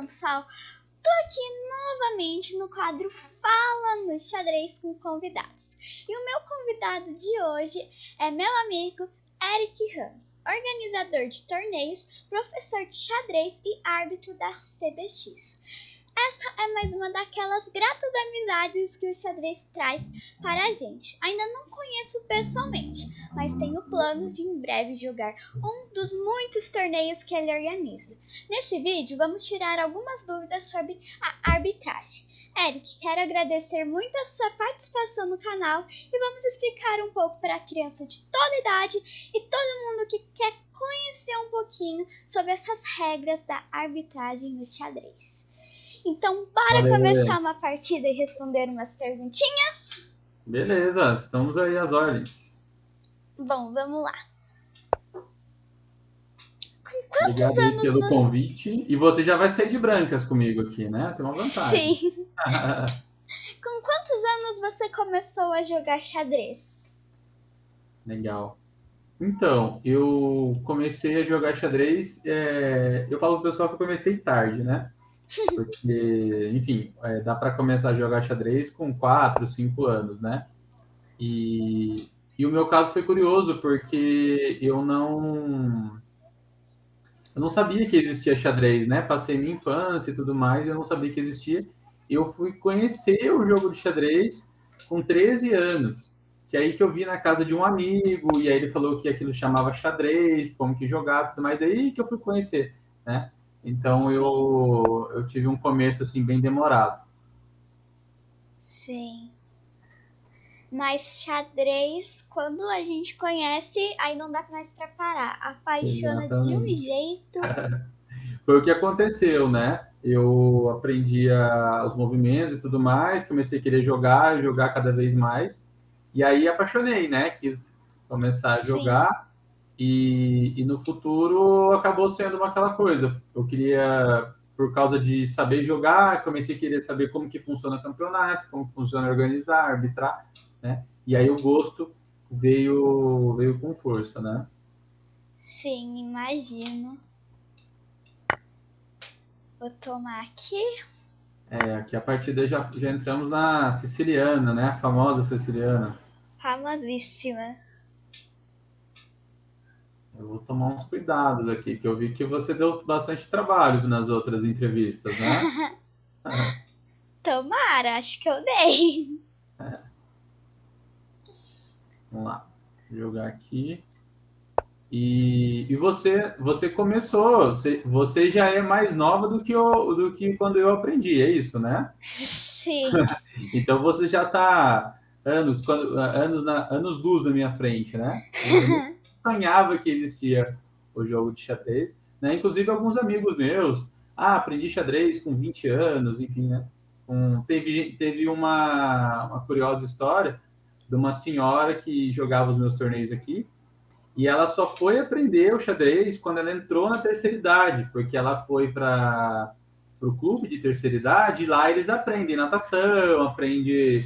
Gonçalo. Tô aqui novamente no quadro Fala no Xadrez com Convidados. E o meu convidado de hoje é meu amigo Eric Ramos, organizador de torneios, professor de xadrez e árbitro da CBX. Essa é mais uma daquelas gratas amizades que o xadrez traz para a gente. Ainda não conheço pessoalmente, mas tenho planos de em breve jogar um dos muitos torneios que ele organiza. Nesse vídeo vamos tirar algumas dúvidas sobre a arbitragem. Eric, quero agradecer muito a sua participação no canal e vamos explicar um pouco para a criança de toda idade e todo mundo que quer conhecer um pouquinho sobre essas regras da arbitragem no xadrez. Então, bora começar uma partida e responder umas perguntinhas? Beleza, estamos aí às ordens. Bom, vamos lá. Obrigado aí pelo convite. E você já vai sair de brancas comigo aqui, né? Tem uma vantagem. Sim. Com quantos anos você começou a jogar xadrez? Legal. Então, eu comecei a jogar xadrez. Eu falo pro pessoal que eu comecei tarde, né? Porque, enfim, dá para começar a jogar xadrez com 4, 5 anos, né? E o meu caso foi curioso, porque eu não sabia que existia xadrez, né? Passei minha infância e tudo mais, e eu não sabia que existia. Eu fui conhecer o jogo de xadrez com 13 anos, que é aí que eu vi na casa de um amigo, e aí ele falou que aquilo chamava xadrez, como que jogava e tudo mais, aí que eu fui conhecer, né? Então eu tive um começo assim bem demorado. Sim. Mas xadrez, quando a gente conhece, aí não dá mais pra parar. Apaixona de um jeito. Foi o que aconteceu, né? Eu aprendi os movimentos e tudo mais, comecei a querer jogar cada vez mais, e aí apaixonei, né? Quis começar a jogar, e no futuro acabou sendo aquela coisa. Eu queria, por causa de saber jogar, comecei a querer saber como que funciona o campeonato, como funciona organizar, arbitrar, né? E aí o gosto veio com força, né? Sim, imagino. Vou tomar aqui. Aqui a partida já entramos na siciliana, né? A famosa siciliana. Famosíssima. Eu vou tomar uns cuidados aqui, que eu vi que você deu bastante trabalho nas outras entrevistas, né? Tomara, acho que eu dei. Vamos lá, vou jogar aqui. E você começou, você já é mais nova do que quando eu aprendi, é isso, né? Sim. Então você já está anos luz na minha frente, né? Eu nem sonhava que existia o jogo de xadrez, né? Inclusive alguns amigos meus, aprendi xadrez com 20 anos, enfim, né? Teve uma curiosa história de uma senhora que jogava os meus torneios aqui, e ela só foi aprender o xadrez quando ela entrou na terceira idade, porque ela foi para o clube de terceira idade, e lá eles aprendem natação, aprendem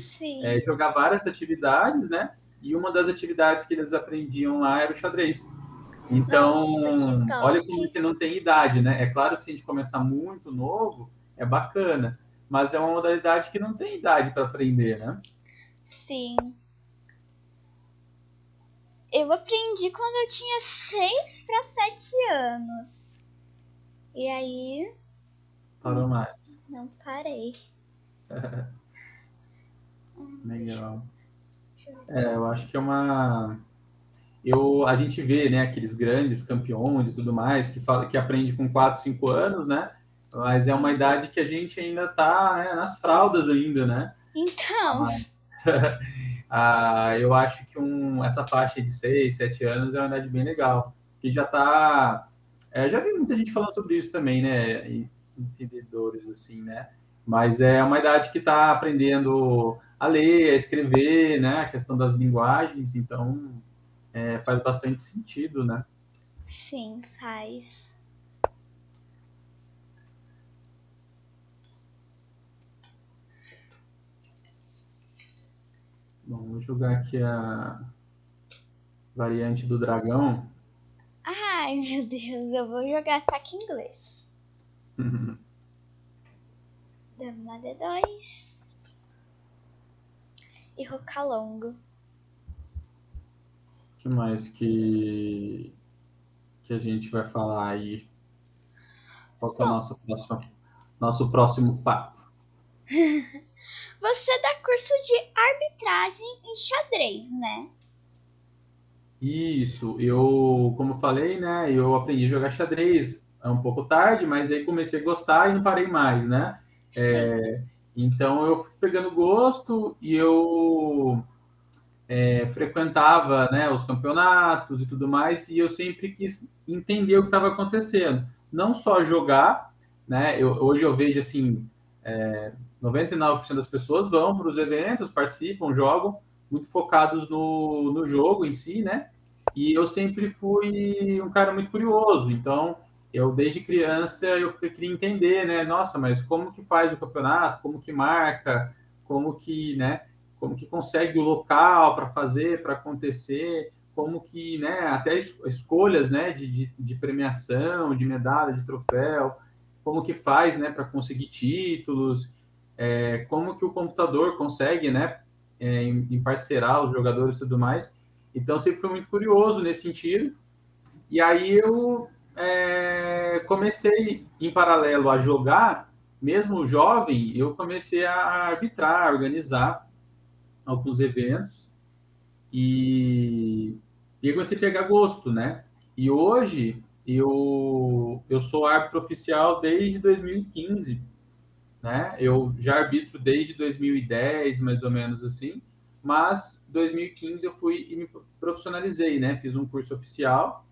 jogar várias atividades, né? E uma das atividades que eles aprendiam lá era o xadrez. Então, nossa, olha como que não tem idade, né? É claro que se a gente começar muito novo, é bacana, mas é uma modalidade que não tem idade para aprender, né? Sim. Eu aprendi quando eu tinha 6 para 7 anos. E aí... Parou mais. Não parei. Legal. Eu acho que é uma... a gente vê, né, aqueles grandes campeões e tudo mais, que aprende com 4, 5 anos, né? Mas é uma idade que a gente ainda está, né, nas fraldas ainda, né? Então... eu acho que essa faixa de 6, 7 anos é uma idade bem legal. Que já está... já vi muita gente falando sobre isso também, né? Entendedores, assim, né? Mas é uma idade que está aprendendo a ler, a escrever, né? A questão das linguagens, então faz bastante sentido, né? Sim, faz. Bom, vou jogar aqui a variante do dragão. Ai, meu Deus, eu vou jogar ataque inglês. Dama D2 e Rocalongo. O que mais que a gente vai falar aí? Qual que é o nosso próximo papo? Você dá curso de arbitragem em xadrez, né? Isso, como eu falei, né, eu aprendi a jogar xadrez um pouco tarde, mas aí comecei a gostar e não parei mais, né? Sim. Então eu fui pegando gosto e eu frequentava, né, os campeonatos e tudo mais, e eu sempre quis entender o que estava acontecendo. Não só jogar, né? Hoje eu vejo assim, 99% das pessoas vão para os eventos, participam, jogam, muito focados no jogo em si, né? E eu sempre fui um cara muito curioso, então eu desde criança eu queria entender, né? Nossa, mas como que faz o campeonato? Como que marca? Como que, né? Como que consegue o local para fazer, para acontecer? Como que, né? Até escolhas, né? De premiação, de medalha, de troféu. Como que faz, né? Para conseguir títulos? Como que o computador consegue, né? Emparcerar os jogadores e tudo mais. Então, sempre fui muito curioso nesse sentido. E aí eu comecei, em paralelo a jogar, mesmo jovem, eu comecei a arbitrar, a organizar alguns eventos e eu comecei a pegar gosto, né? E hoje eu sou árbitro oficial desde 2015, né? Eu já arbitro desde 2010, mais ou menos assim, mas 2015 eu fui e me profissionalizei, né? Fiz um curso oficial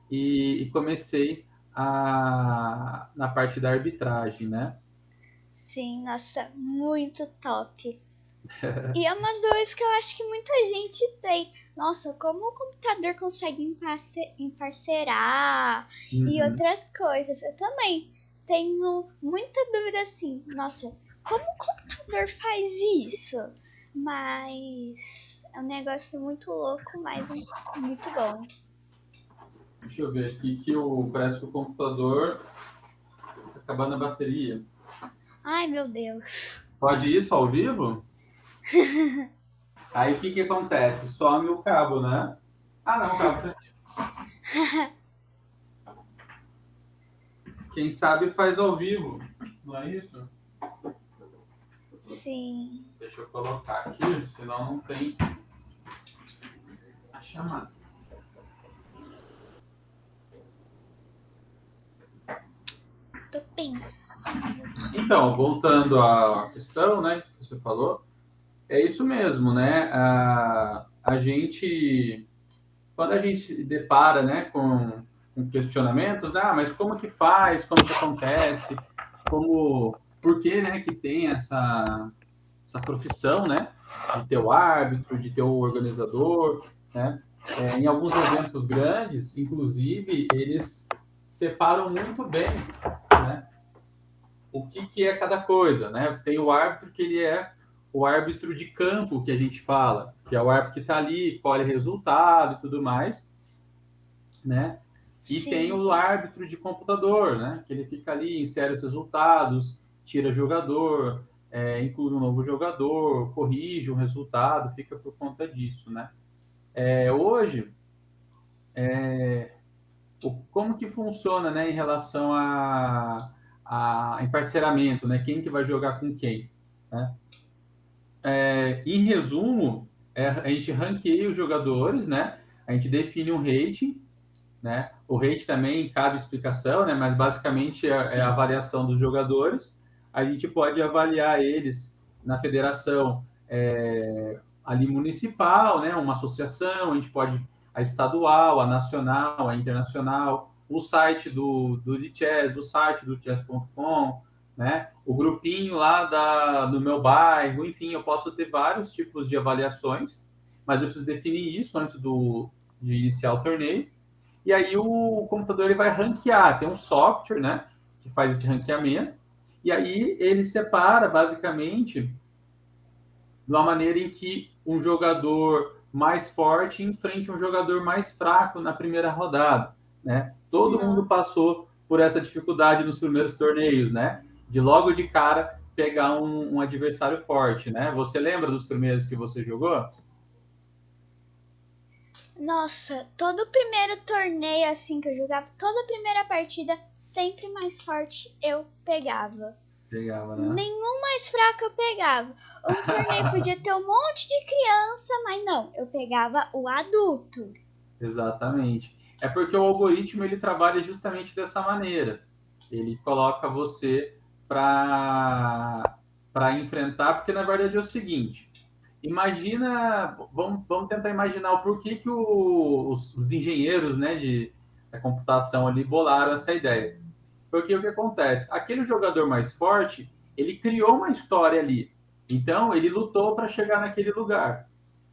e comecei na parte da arbitragem, né? Sim, nossa, muito top. E é uma dúvida que eu acho que muita gente tem. Nossa, como o computador consegue emparcerar e Uhum. outras coisas? Eu também tenho muita dúvida assim. Nossa, como o computador faz isso? Mas é um negócio muito louco, mas muito bom. Deixa eu ver aqui que parece que o computador está acabando a bateria. Ai, meu Deus. Pode isso ao vivo? Aí o que acontece? Some o cabo, né? Ah, não, o cabo tá aqui. Quem sabe faz ao vivo, não é isso? Sim. Deixa eu colocar aqui, senão não tem a chamada. Tô pensando. Então, voltando à questão, né, que você falou, é isso mesmo, né? A gente, quando a gente se depara, né, com questionamentos, mas como que faz, como que acontece, por que, né, que tem essa profissão, né, de ter o árbitro, de ter o organizador, né? Em alguns eventos grandes, inclusive, eles separam muito bem, né, o que é cada coisa, né? Tem o árbitro que ele é o árbitro de campo, que a gente fala, que é o árbitro que está ali, colhe resultado e tudo mais, né? E tem Sim. o árbitro de computador, né? Que ele fica ali, insere os resultados, tira jogador, inclui um novo jogador, corrige o resultado, fica por conta disso, né? Hoje, como que funciona, né, em relação a emparceramento, né? Quem que vai jogar com quem, né? Em resumo, a gente ranqueia os jogadores, né? A gente define um rating, né? O rate também cabe explicação, né? Mas basicamente é a avaliação dos jogadores. A gente pode avaliar eles na federação ali municipal, né? Uma associação, a gente pode a estadual, a nacional, a internacional, o site do chess, o site do chess.com, né? O grupinho lá do meu bairro, enfim, eu posso ter vários tipos de avaliações, mas eu preciso definir isso antes de iniciar o torneio. E aí o computador ele vai ranquear, tem um software, né, que faz esse ranqueamento, e aí ele separa basicamente de uma maneira em que um jogador mais forte enfrente um jogador mais fraco na primeira rodada, né? Todo mundo Nossa. passou por essa dificuldade nos primeiros torneios, né? De logo de cara pegar um adversário forte, né? Você lembra dos primeiros que você jogou? Nossa, todo primeiro torneio assim que eu jogava, toda primeira partida, sempre mais forte eu pegava. Pegava, né? Nenhum mais fraco eu pegava. Um torneio podia ter um monte de criança, mas não, eu pegava o adulto. Exatamente. É porque o algoritmo ele trabalha justamente dessa maneira. Ele coloca você para enfrentar, porque na verdade é o seguinte: imagina, vamos tentar imaginar o porquê que os engenheiros, né, da computação ali bolaram essa ideia. Porque o que acontece? Aquele jogador mais forte, ele criou uma história ali. Então, ele lutou para chegar naquele lugar.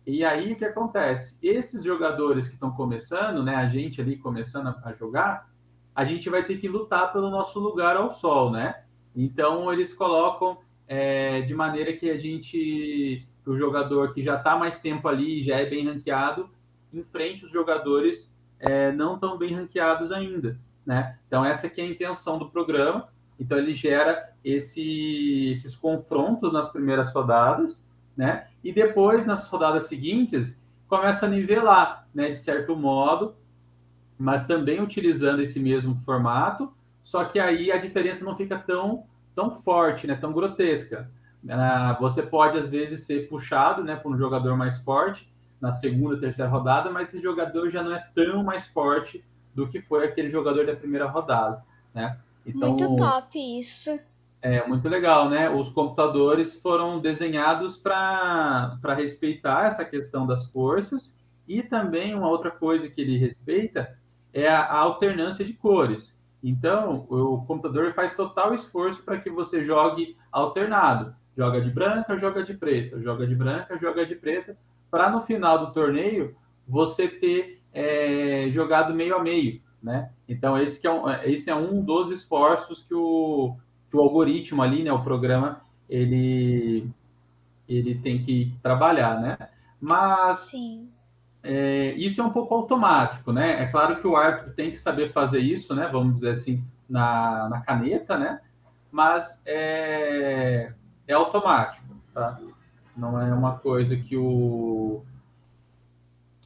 E aí, o que acontece? Esses jogadores que estão começando, né, a gente ali começando a jogar, a gente vai ter que lutar pelo nosso lugar ao sol, né? Então, eles colocam de maneira que o jogador que já está mais tempo ali, já é bem ranqueado, enfrente os jogadores não tão bem ranqueados ainda, né? Então, essa aqui é a intenção do programa. Então, ele gera esses confrontos nas primeiras rodadas, né? E depois, nas rodadas seguintes, começa a nivelar, né? De certo modo, mas também utilizando esse mesmo formato, só que aí a diferença não fica tão forte, né? Tão grotesca. Você pode, às vezes, ser puxado, né? Por um jogador mais forte na segunda, terceira rodada, mas esse jogador já não é tão mais forte do que foi aquele jogador da primeira rodada, né? Muito Então, top isso. é muito legal, né? Os computadores foram desenhados para respeitar essa questão das forças e também uma outra coisa que ele respeita é a alternância de cores. Então, o computador faz total esforço para que você jogue alternado. Joga de branca, joga de preta, joga de branca, joga de preta, para no final do torneio você ter jogado meio a meio, né? Então, esse é um dos esforços que o algoritmo ali, né, o programa, ele tem que trabalhar, né? Mas Sim. isso é um pouco automático, né? É claro que o árbitro tem que saber fazer isso, né? Vamos dizer assim, na caneta, né? Mas é automático, tá? Não é uma coisa que,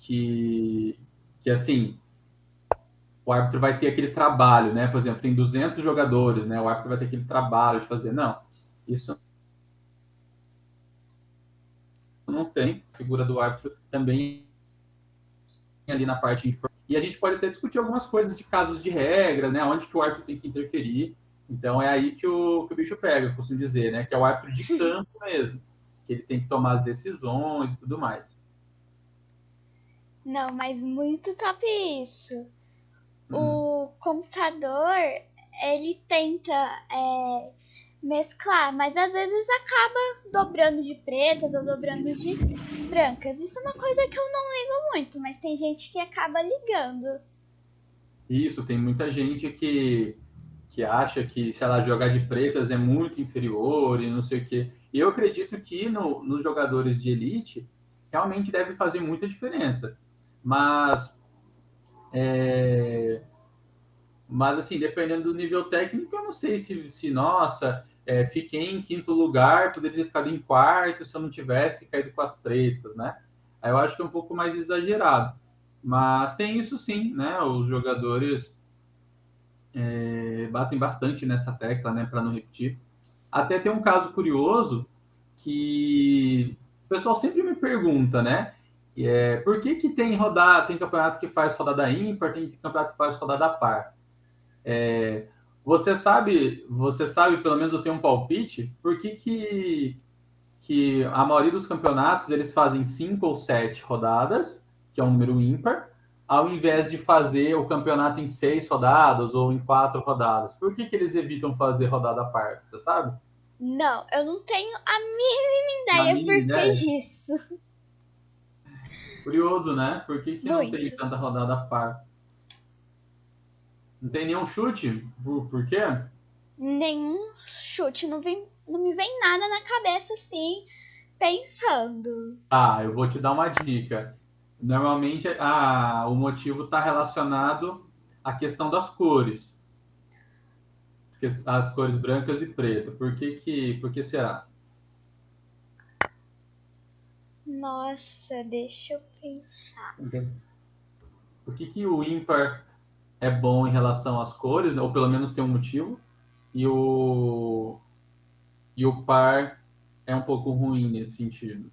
que assim, o árbitro vai ter aquele trabalho, né? Por exemplo, tem 200 jogadores, né? O árbitro vai ter aquele trabalho de fazer. Não, isso não tem. A figura do árbitro também ali na parte informal. E a gente pode até discutir algumas coisas de casos de regra, né? Onde que o árbitro tem que interferir. Então é aí que o bicho pega, eu costumo dizer, né? Que é o árbitro de campo mesmo. Que ele tem que tomar as decisões e tudo mais. Não, mas muito top isso. Hum. O computador, ele tenta mesclar, mas às vezes acaba dobrando de pretas ou dobrando de brancas. Isso é uma coisa que eu não ligo muito, mas tem gente que acaba ligando. Isso, tem muita gente que acha que, sei lá, jogar de pretas é muito inferior e não sei o quê. E eu acredito que nos jogadores de elite realmente deve fazer muita diferença. Mas Mas, assim, dependendo do nível técnico, eu não sei se nossa, fiquei em quinto lugar, poderia ter ficado em quarto se eu não tivesse caído com as pretas, né? Aí eu acho que é um pouco mais exagerado. Mas tem isso sim, né? Os jogadores batem bastante nessa tecla, né? Para não repetir. Até tem um caso curioso que o pessoal sempre me pergunta, né? Por que que tem campeonato que faz rodada ímpar, tem campeonato que faz rodada par? Você sabe, pelo menos eu tenho um palpite, por que a maioria dos campeonatos eles fazem 5 ou 7 rodadas, que é um número ímpar, ao invés de fazer o campeonato em 6 rodadas ou em 4 rodadas? Por que eles evitam fazer rodada par? Você sabe? Não, eu não tenho a mínima Na ideia mínima por que ideia? disso. Curioso, né? Por que não tem Muito. tanta rodada par? Não tem nenhum chute? Por quê? Nenhum chute, não me vem nada na cabeça assim, pensando. Eu vou te dar uma dica. Normalmente, o motivo está relacionado à questão das cores. as cores brancas e preto. Por que será? Nossa, deixa eu pensar. Por que o ímpar é bom em relação às cores, né? Ou pelo menos tem um motivo, e o par é um pouco ruim nesse sentido?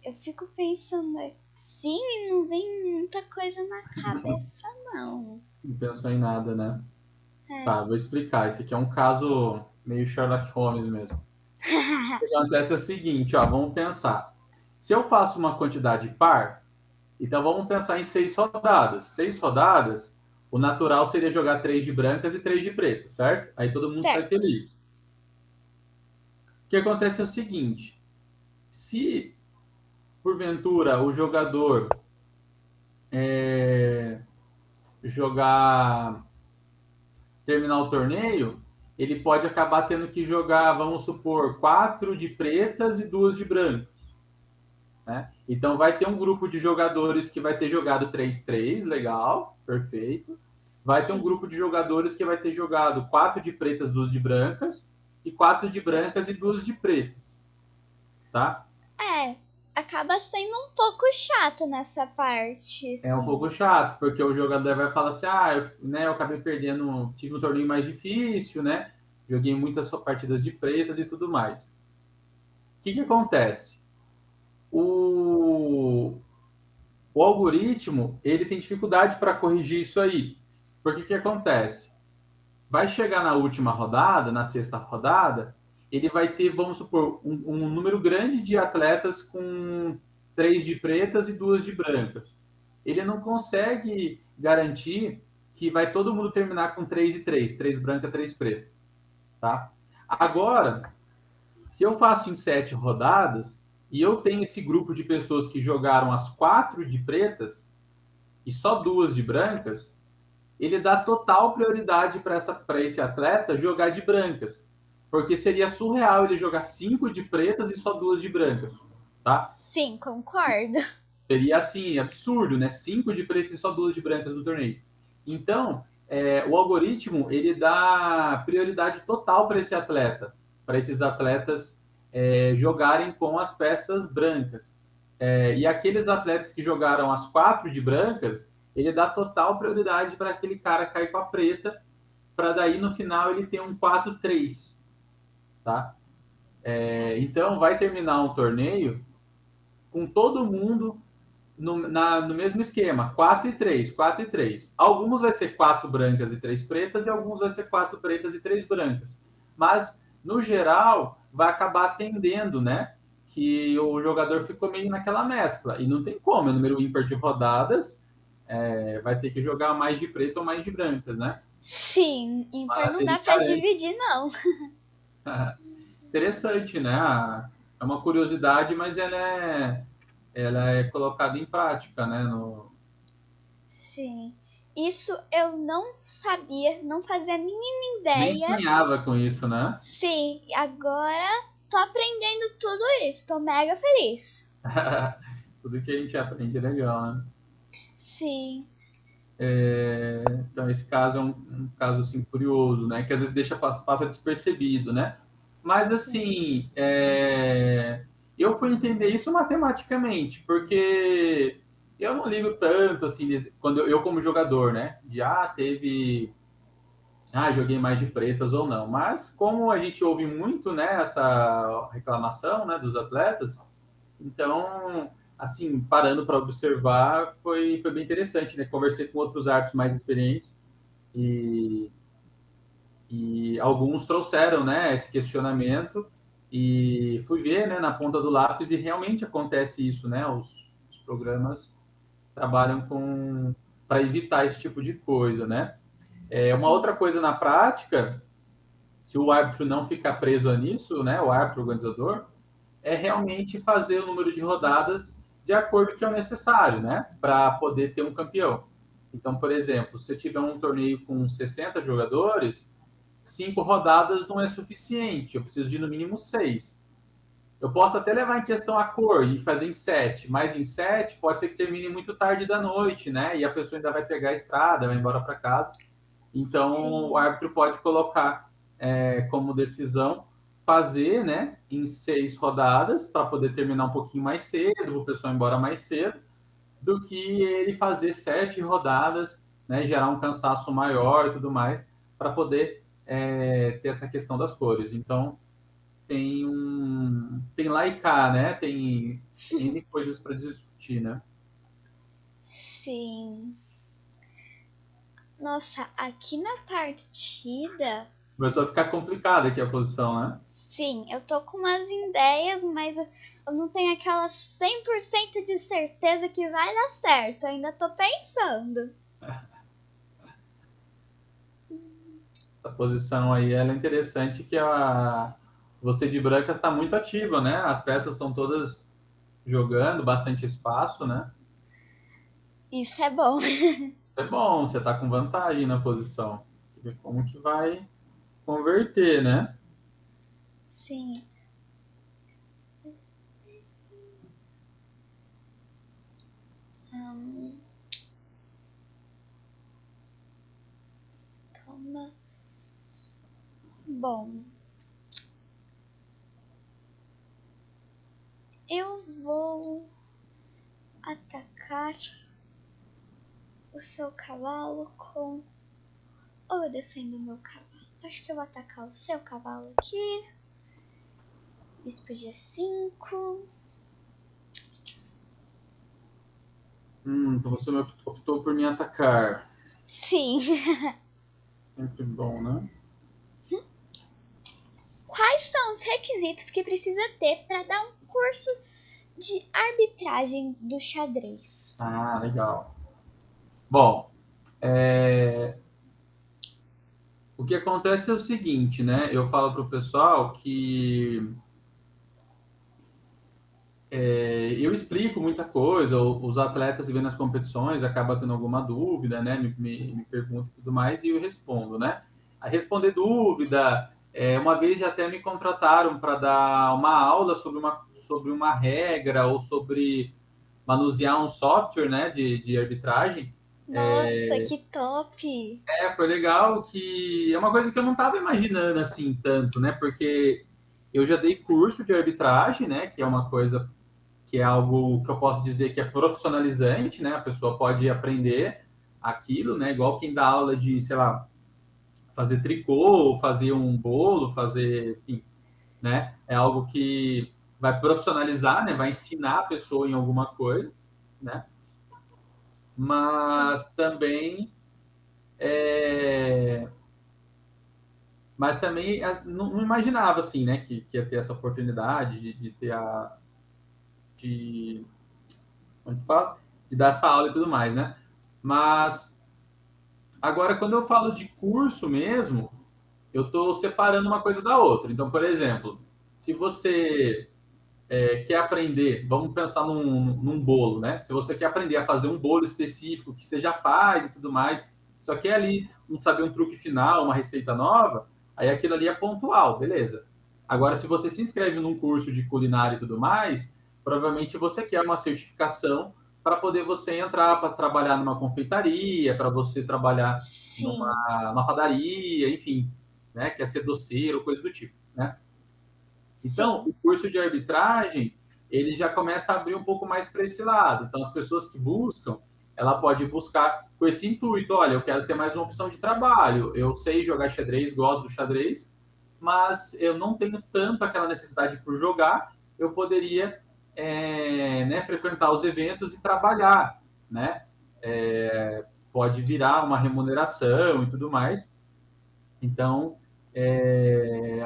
Eu fico pensando assim e não vem muita coisa na cabeça, não. Não pensou em nada, né? É. Tá, vou explicar. Esse aqui é um caso meio Sherlock Holmes mesmo. O que acontece é o seguinte, ó, vamos pensar. Se eu faço uma quantidade par, então vamos pensar em 6 rodadas. 6 rodadas, o natural seria jogar 3 de brancas e 3 de pretas, certo? Aí todo mundo sai Certo. feliz. O que acontece é o seguinte: se porventura o jogador jogar, terminar o torneio, ele pode acabar tendo que jogar, vamos supor, 4 de pretas e 2 de brancas. Né? Então vai ter um grupo de jogadores que vai ter jogado 3-3, legal, perfeito. Vai ter um Sim. grupo de jogadores que vai ter jogado 4 de pretas, 2 de brancas, e 4 de brancas e 2 de pretas. Tá? É, acaba sendo um pouco chato nessa parte, É um sim. pouco chato, porque o jogador vai falar assim, eu acabei perdendo, tive um torneio mais difícil, né? Joguei muitas partidas de pretas e tudo mais. O que acontece? O, o algoritmo, ele tem dificuldade para corrigir isso aí. Porque que acontece? Vai chegar na última rodada, na sexta rodada, ele vai ter, vamos supor, um número grande de atletas com 3 de pretas e 2 de brancas. Ele não consegue garantir que vai todo mundo terminar com 3 e 3 brancas, 3 pretas. Tá? Agora, se eu faço em 7 rodadas e eu tenho esse grupo de pessoas que jogaram as 4 de pretas e só 2 de brancas, ele dá total prioridade para esse atleta jogar de brancas. Porque seria surreal ele jogar 5 de pretas e só 2 de brancas. Tá? Sim, concordo. Seria assim, absurdo, né? 5 de pretas e só 2 de brancas no torneio. Então, o algoritmo ele dá prioridade total para esse atleta, para esses atletas jogarem com as peças brancas. E aqueles atletas que jogaram as 4 de brancas, ele dá total prioridade para aquele cara cair com a preta, para daí no final ele ter um 4-3. Tá? Então, vai terminar um torneio com todo mundo no mesmo esquema, 4 e 3, 4 e 3. Alguns vai ser 4 brancas e 3 pretas, e alguns vai ser 4 pretas e 3 brancas. Mas, no geral, vai acabar atendendo, né? Que o jogador ficou meio naquela mescla. E não tem como, é número ímpar de rodadas, vai ter que jogar mais de preto ou mais de brancas, né? Sim, ímpar Mas não ele dá pra garante. dividir, não. Interessante, né? É uma curiosidade, mas ela é colocada em prática, né? Sim. Isso eu não sabia, não fazia a mínima Nem ideia. sonhava com isso, né? Sim, agora tô aprendendo tudo isso, tô mega feliz. Tudo que a gente aprende é legal, né? Sim, Então, esse caso é um caso assim, curioso, né? Que às vezes passa despercebido, né? Mas, sim. assim, eu fui entender isso matematicamente, porque eu não ligo tanto, assim, quando eu como jogador, né? Joguei mais de pretas ou não. Mas, como a gente ouve muito, né, essa reclamação, né, dos atletas, então, assim, parando para observar, foi bem interessante, né? Conversei com outros árbitros mais experientes e, e alguns trouxeram, né, esse questionamento e fui ver, né, na ponta do lápis e realmente acontece isso, né? Os programas trabalham para evitar esse tipo de coisa, né? Uma Sim. outra coisa na prática, se o árbitro não ficar preso nisso, né, o árbitro organizador, é realmente fazer o número de rodadas de acordo com o que é necessário, né? Para poder ter um campeão. Então, por exemplo, se eu tiver um torneio com 60 jogadores, 5 rodadas não é suficiente, eu preciso de no mínimo 6. Eu posso até levar em questão a cor e fazer em 7, mas em 7 pode ser que termine muito tarde da noite, né? E a pessoa ainda vai pegar a estrada, vai embora para casa. Então, o Sim. árbitro pode colocar como decisão fazer, né, em 6 rodadas, para poder terminar um pouquinho mais cedo, o pessoal ir embora mais cedo, do que ele fazer 7 rodadas, né, gerar um cansaço maior e tudo mais, para poder ter essa questão das cores. Então, tem lá e cá, né? Tem N coisas para discutir, né? Sim. Nossa, aqui na partida, Começou a ficar complicada aqui a posição, né? sim, eu tô com umas ideias, mas eu não tenho aquela 100% de certeza que vai dar certo. Eu ainda tô pensando. Essa posição aí ela é interessante que você de brancas está muito ativa, né? As peças estão todas jogando, bastante espaço, né? Isso é bom. É bom, você está com vantagem na posição. Ver como que vai converter, né? Sim. Hum, toma. Bom, eu vou atacar o seu cavalo com. Ou eu defendo o meu cavalo? Acho que eu vou atacar o seu cavalo aqui. Bispo G5. Então você optou por me atacar. Sim. Sempre bom, né? Quais são os requisitos que precisa ter para dar um curso de arbitragem do xadrez? Ah, legal. Bom, o que acontece é o seguinte, né? Eu falo para o pessoal que eu explico muita coisa, os atletas vendo as competições acabam tendo alguma dúvida, né? Me perguntam e tudo mais, e eu respondo, né? A responder dúvida, uma vez já até me contrataram para dar uma aula sobre uma regra ou sobre manusear um software, né, de arbitragem. Nossa, que top! Foi legal, que é uma coisa que eu não estava imaginando assim tanto, né? Porque eu já dei curso de arbitragem, né? Que é uma coisa que é algo que eu posso dizer que é profissionalizante, né? A pessoa pode aprender aquilo, né? Igual quem dá aula de, sei lá, fazer tricô, fazer um bolo, fazer, enfim, né? É algo que vai profissionalizar, né? Vai ensinar a pessoa em alguma coisa, né? Sim, Mas também é, mas também não imaginava assim, né, que ia ter essa oportunidade de ter de, como é que fala? De dar essa aula e tudo mais, né? Mas agora, quando eu falo de curso mesmo, eu estou separando uma coisa da outra. Então, por exemplo, se você quer aprender, vamos pensar num bolo, né? Se você quer aprender a fazer um bolo específico que você já faz e tudo mais, só quer ali não saber um truque final, uma receita nova, aí aquilo ali é pontual, beleza. Agora, se você se inscreve num curso de culinária e tudo mais, provavelmente você quer uma certificação para poder você entrar para trabalhar numa confeitaria, para você trabalhar sim, numa padaria, enfim, né? Quer ser doceiro, coisa do tipo, né? Então, sim, o curso de arbitragem, ele já começa a abrir um pouco mais para esse lado. Então, as pessoas que buscam, ela pode buscar com esse intuito, olha, eu quero ter mais uma opção de trabalho. Eu sei jogar xadrez, gosto do xadrez, mas eu não tenho tanto aquela necessidade por jogar, eu poderia né, frequentar os eventos e trabalhar, né? Pode virar uma remuneração e tudo mais. Então,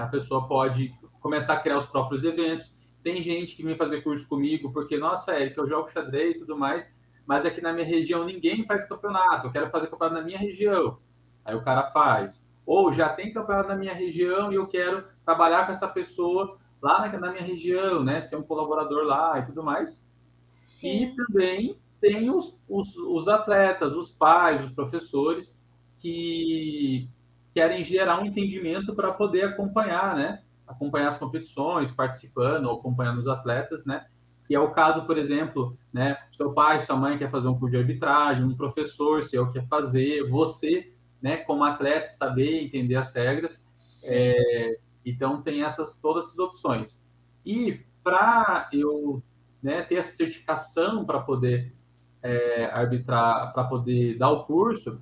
a pessoa pode começar a criar os próprios eventos. Tem gente que vem fazer curso comigo porque, nossa, Eric, eu jogo xadrez e tudo mais, mas aqui na minha região ninguém faz campeonato. Eu quero fazer campeonato na minha região. Aí o cara faz. Ou já tem campeonato na minha região e eu quero trabalhar com essa pessoa lá na minha região, né? Ser um colaborador lá e tudo mais. E sim, também tem os atletas, os pais, os professores que querem gerar um entendimento para poder acompanhar, né? acompanhar as competições, participando ou acompanhando os atletas, né? Que é o caso, por exemplo, né? Seu pai, sua mãe quer fazer um curso de arbitragem, um professor seu quer fazer, você, né? Como atleta, saber entender as regras. Sim. Então tem todas essas opções. E para eu, né, ter essa certificação para poder arbitrar, para poder dar o curso,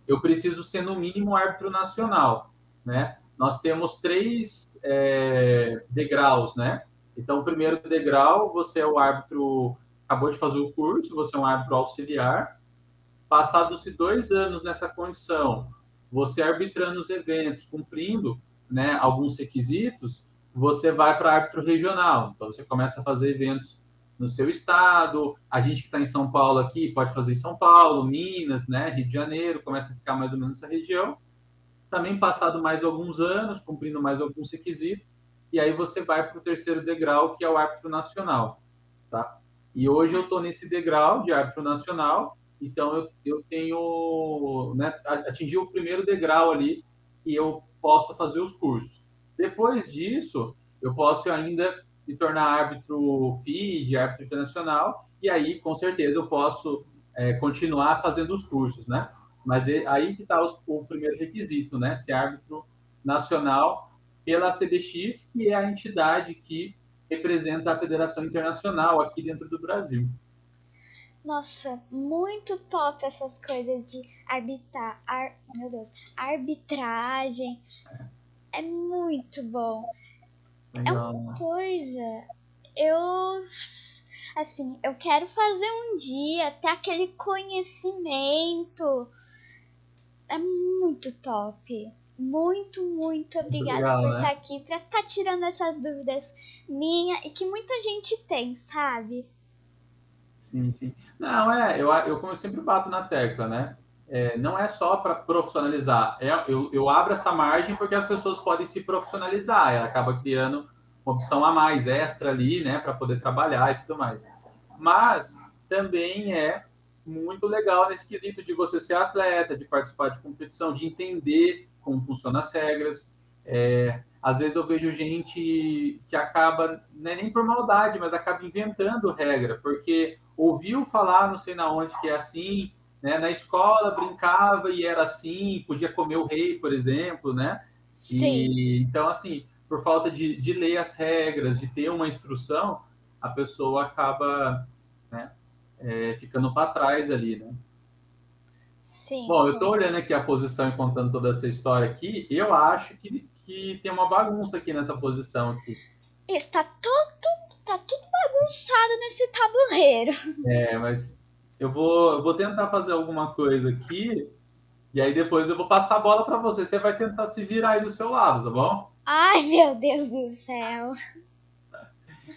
eu preciso ser no mínimo árbitro nacional, né? Nós temos 3 degraus, né? Então, o primeiro degrau, você é o árbitro, acabou de fazer o curso, você é um árbitro auxiliar. Passados-se 2 anos nessa condição, você arbitrando os eventos, cumprindo, né, alguns requisitos, você vai para árbitro regional. Então, você começa a fazer eventos no seu estado. A gente que está em São Paulo aqui pode fazer em São Paulo, Minas, né, Rio de Janeiro, começa a ficar mais ou menos essa região. Também passado mais alguns anos, cumprindo mais alguns requisitos, e aí você vai para o terceiro degrau, que é o árbitro nacional, tá? E hoje eu estou nesse degrau de árbitro nacional, então eu tenho, né, atingi o primeiro degrau ali e eu posso fazer os cursos. Depois disso, eu posso ainda me tornar árbitro FIDE, árbitro internacional, e aí, com certeza, eu posso continuar fazendo os cursos, né? Mas aí que está o primeiro requisito, né? Ser árbitro nacional pela CBX, que é a entidade que representa a Federação Internacional aqui dentro do Brasil. Nossa, muito top essas coisas de meu Deus, arbitragem. É muito bom. É uma Legal, né? coisa. Eu. Assim, eu quero fazer um dia, ter aquele conhecimento. É muito top. Muito, muito Muito obrigada por legal, estar né? aqui, para estar tirando essas dúvidas minha e que muita gente tem, sabe? Sim, sim. Não, eu como eu sempre bato na tecla, né? Não é só para profissionalizar. Eu abro essa margem porque as pessoas podem se profissionalizar. Ela acaba criando uma opção a mais, extra ali, né? Para poder trabalhar e tudo mais. Mas também é muito legal nesse quesito de você ser atleta, de participar de competição, de entender como funcionam as regras. Às vezes eu vejo gente que acaba, não é nem por maldade, mas acaba inventando regra, porque ouviu falar não sei na onde que é assim, né? Na escola brincava e era assim, podia comer o rei, por exemplo, né? Sim, E então, assim, por falta de ler as regras, de ter uma instrução, a pessoa acaba, né, ficando para trás ali, né? sim, Bom, eu estou olhando aqui a posição e contando toda essa história aqui, eu acho que tem uma bagunça aqui nessa posição aqui. tá tudo bagunçado nesse tabuleiro. Mas eu vou tentar fazer alguma coisa aqui e aí depois eu vou passar a bola para você. Você vai tentar se virar aí do seu lado, tá bom? Ai, meu Deus do céu.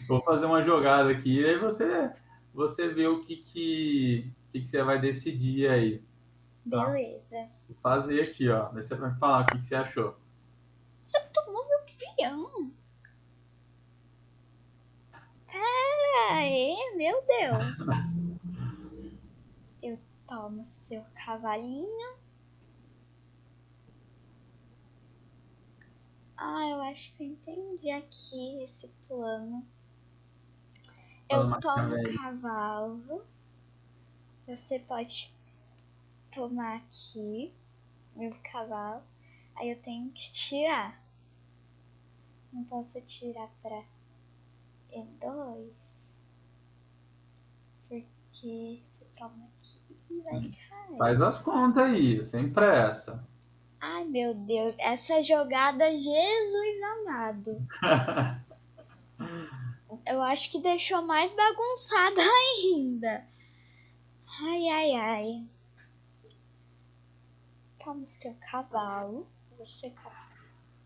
Vou fazer uma jogada aqui e aí você vê o que você vai decidir aí, tá? Beleza. Vou fazer aqui, ó. Daí você vai me falar o que você achou. Você tomou meu peão. Aê, meu Deus. Eu tomo seu cavalinho. Ah, eu acho que eu entendi aqui esse plano. Eu Fala tomo o Maquiavelli. cavalo. Você pode tomar aqui meu cavalo. Aí eu tenho que tirar. Não posso tirar pra E2. Porque você toma aqui e vai cair. Faz as contas aí, sem pressa. Ai, meu Deus. Essa jogada, Jesus amado. Eu acho que deixou mais bagunçada ainda. Ai, ai, ai. Toma o seu cavalo. Você,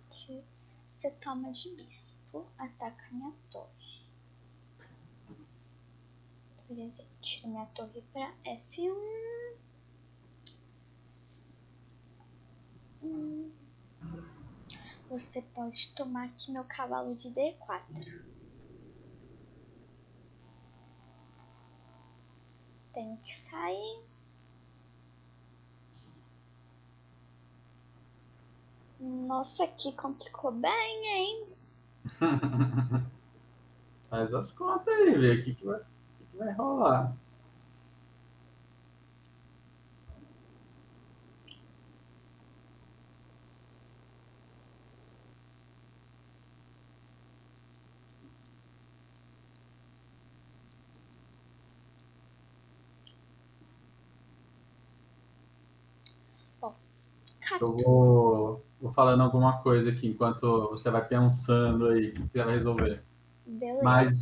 você toma de bispo. Ataca minha torre. Por exemplo, tira minha torre pra F1. Você pode tomar aqui meu cavalo de D4. Tenho que sair. Nossa, aqui complicou bem, hein? Faz as contas aí, vê o que vai rolar. Bom, Eu 14. vou falando alguma coisa aqui enquanto você vai pensando aí o que você vai resolver. Beleza. Mas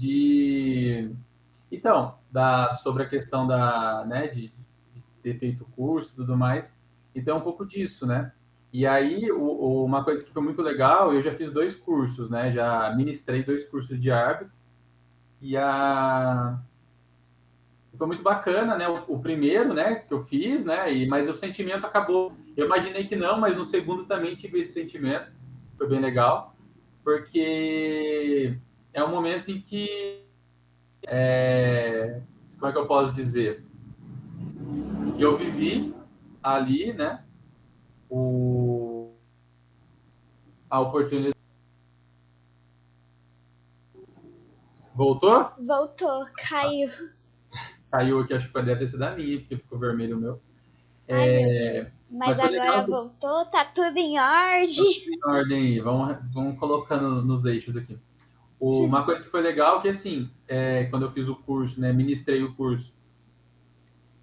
então, sobre a questão né, de ter feito o curso e tudo mais, então é um pouco disso, né? E aí, uma coisa que foi muito legal, eu já fiz 2 cursos, né? Já ministrei 2 cursos de árbitro, e foi muito bacana, né? O primeiro, né, que eu fiz, né? Mas o sentimento acabou. Eu imaginei que não, mas no segundo também tive esse sentimento. Foi bem legal, porque é um momento em que, como é que eu posso dizer? Eu vivi ali, né? O, a oportunidade. Voltou? Voltou, caiu. Caiu aqui, acho que deve ter sido a minha, porque ficou vermelho o meu. Ai, meu Deus. Mas Mas foi agora legal. voltou, tá tudo em ordem. Em ordem aí, vamos colocando nos eixos aqui. Uma coisa que foi legal que, assim, quando eu fiz o curso, né, ministrei o curso,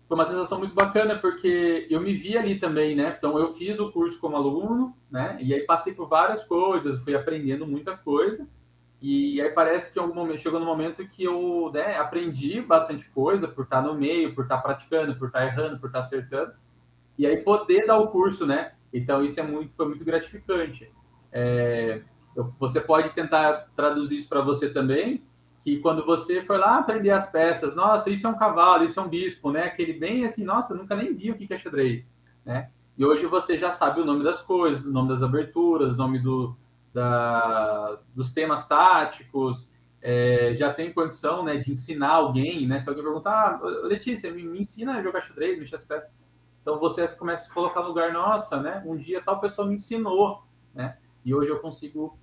foi uma sensação muito bacana, porque eu me vi ali também, né? Então, eu fiz o curso como aluno, né? E aí passei por várias coisas, fui aprendendo muita coisa. E aí parece que em algum momento, chegou no momento que eu, né, aprendi bastante coisa por estar no meio, por estar praticando, por estar errando, por estar acertando. E aí poder dar o curso, né? Então isso foi muito gratificante. É, você pode tentar traduzir isso para você também, que quando você for lá aprender as peças, nossa, isso é um cavalo, isso é um bispo, né? Aquele bem assim, nossa, nunca nem vi o que é xadrez, né? E hoje você já sabe o nome das coisas, o nome das aberturas, o nome dos temas táticos, já tem condição, né, de ensinar alguém, né? Se alguém perguntar, ah, Letícia, me ensina a jogar xadrez, mexer as peças. Então você começa a se colocar no lugar, nossa, né? Um dia tal pessoa me ensinou, né? E hoje eu consigo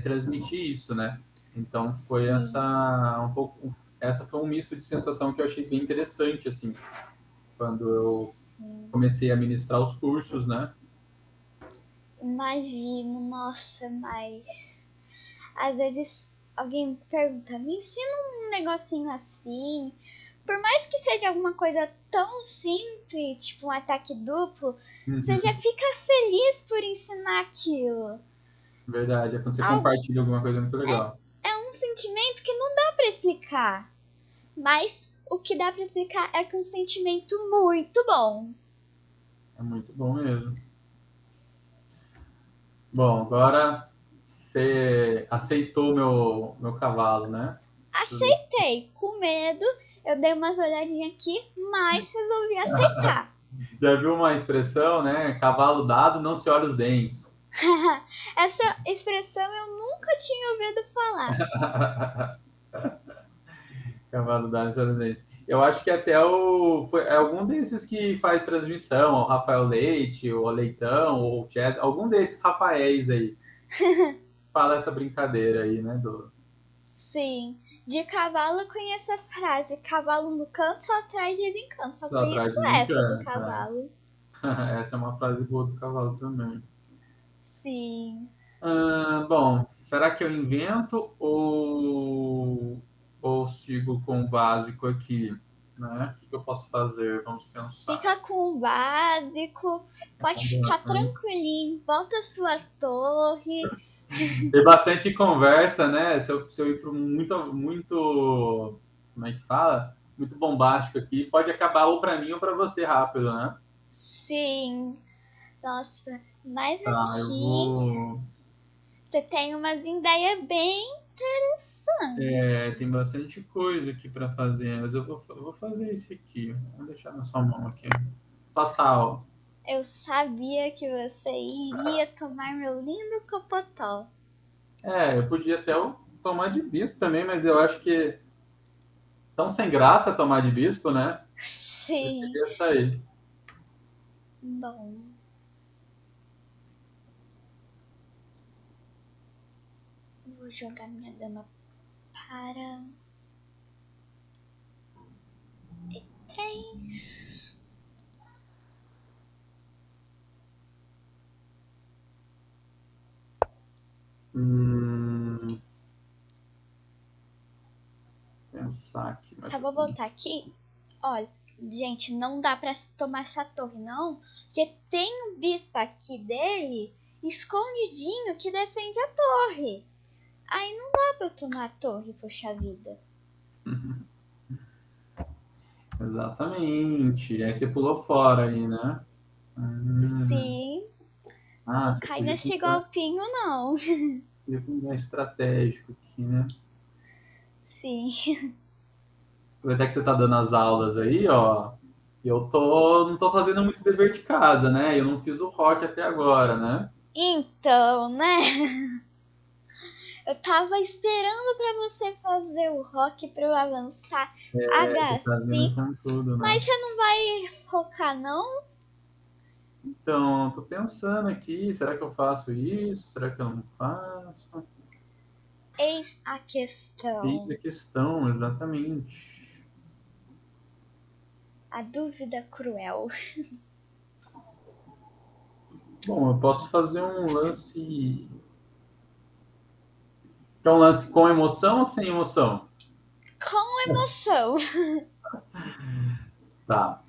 transmitir isso, né? Então foi Sim, essa foi um misto de sensação que eu achei bem interessante, assim, quando eu sim. comecei a ministrar os cursos, né? Imagino, nossa, mas às vezes alguém pergunta, me ensina um negocinho assim. Por mais que seja alguma coisa tão simples, tipo um ataque duplo, você já Uhum. fica feliz por ensinar aquilo. Verdade, é quando você Algo, compartilha alguma coisa muito legal. é um sentimento que não dá pra explicar. Mas o que dá pra explicar é que é um sentimento muito bom. É muito bom mesmo. Bom, agora você aceitou meu cavalo, né? Aceitei, com medo, eu dei umas olhadinhas aqui, mas resolvi aceitar. Já viu uma expressão, né? Cavalo dado, não se olha os dentes. Essa expressão eu nunca tinha ouvido falar. Cavalo dado, não se olha os dentes. Eu acho que até algum desses que faz transmissão, o Rafael Leite, o Leitão, ou o Chess, algum desses Rafaéis aí, fala essa brincadeira aí, né? Sim, de cavalo eu conheço a frase: cavalo no canto só traz desencanto. Só Só atrás conheço essa do desencanta. cavalo. Essa é uma frase boa do cavalo também. Sim. Bom, será que eu invento ou sigo com o básico aqui? Né? O que eu posso fazer? Vamos pensar. Fica com o básico, pode ficar Combinações. tranquilinho, volta a sua torre. Tem bastante conversa, né? Se eu ir para muito, muito, como é que fala? Muito bombástico aqui, pode acabar ou para mim ou para você rápido, né? Sim, nossa, mas Tá, eu aqui vou. você tem umas ideias bem interessantes. Tem bastante coisa aqui para fazer, mas eu vou fazer esse aqui. Vou deixar na sua mão aqui. Passar, ó. Eu sabia que você iria tomar meu lindo copotó. Eu podia até tomar de bispo também, mas eu acho que tão sem graça tomar de bispo, né? Eu Sim, queria sair. bom. Vou jogar minha dama para E3. Pensar aqui. Só vou voltar aqui. Olha, gente, não dá pra tomar essa torre, não. Porque tem um bispo aqui dele, escondidinho, que defende a torre. Aí não dá pra eu tomar a torre, poxa vida. Exatamente. Aí você pulou fora aí, né? Sim, não vou Você cair podia nesse pensar, golpinho, não. podia pensar estratégico aqui, né? Sim. Aproveitar que você tá dando as aulas aí, ó. Não tô fazendo muito dever de casa, né? Eu não fiz o rock até agora, né? Então, né? Eu tava esperando pra você fazer o rock pra eu avançar Você tá vendo H5, com tudo, né? mas você não vai focar, não? Então, tô pensando aqui, será que eu faço isso? Será que eu não faço? Eis a Eis questão. a questão, exatamente. A dúvida cruel. Bom, eu posso fazer um lance. É um lance com emoção ou sem emoção? Com emoção. Tá.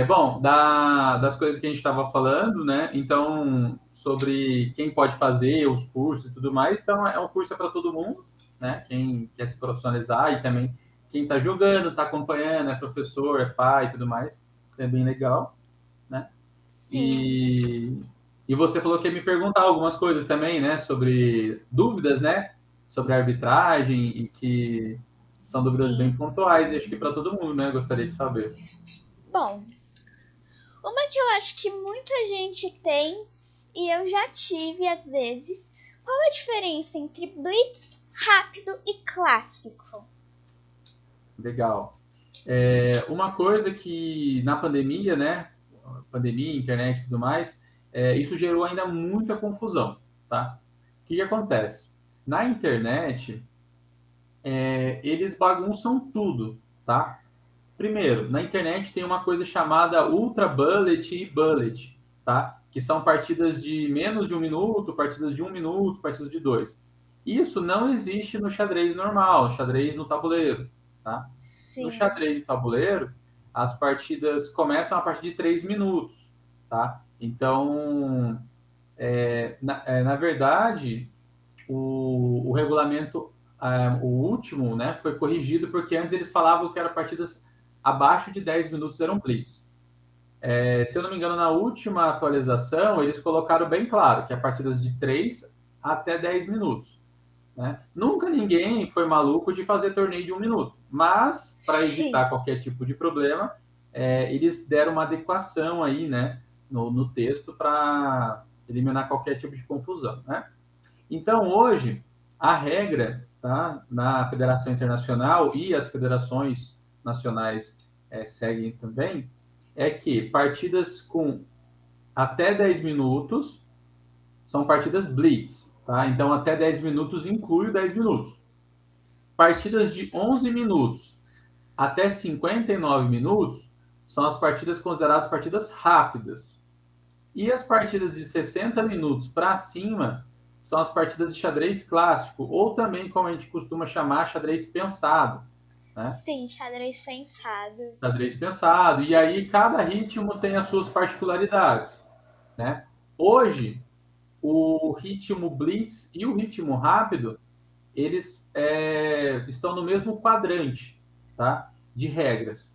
Bom, das coisas que a gente estava falando, né? Então, sobre quem pode fazer os cursos e tudo mais. Então, é um curso para todo mundo, né? Quem quer se profissionalizar e também quem está jogando, está acompanhando, é professor, é pai e tudo mais. É bem legal, né? Sim. E você falou que ia me perguntar algumas coisas também, né? Sobre dúvidas, né? Sobre arbitragem e que são dúvidas bem Sim. pontuais e acho que para todo mundo, né? Gostaria de saber. Bom, uma que eu acho que muita gente tem e eu já tive às vezes. Qual a diferença entre blitz, rápido e clássico? Legal. Uma coisa que na pandemia, né? Pandemia, internet e tudo mais, isso gerou ainda muita confusão, tá? O que acontece? Na internet, eles bagunçam tudo, tá? Primeiro, na internet tem uma coisa chamada Ultra Bullet e Bullet, tá? Que são partidas de menos de 1 minuto, partidas de 1 minuto, partidas de 2. Isso não existe no xadrez normal, xadrez no tabuleiro, tá? No Sim. xadrez de tabuleiro, as partidas começam a partir de 3 minutos, tá? Então, na verdade, o regulamento, o último, né, foi corrigido porque antes eles falavam que eram partidas abaixo de 10 minutos eram blitz. Se eu não me engano, na última atualização, eles colocaram bem claro que é partidas de 3 até 10 minutos. Né? Nunca ninguém foi maluco de fazer torneio de 1 minuto, mas para Sim. evitar qualquer tipo de problema, eles deram uma adequação aí, né, no texto para eliminar qualquer tipo de confusão, né? Então, hoje, a regra, tá, na Federação Internacional e as federações nacionais seguem também, é que partidas com até 10 minutos são partidas blitz, tá? Então, até 10 minutos inclui 10 minutos. Partidas de 11 minutos até 59 minutos são as partidas consideradas partidas rápidas. E as partidas de 60 minutos para cima são as partidas de xadrez clássico, ou também, como a gente costuma chamar, xadrez pensado. Né? Sim, xadrez pensado. Xadrez pensado. E aí cada ritmo tem as suas particularidades. Né? Hoje, o ritmo blitz e o ritmo rápido, eles estão no mesmo quadrante, tá? De regras.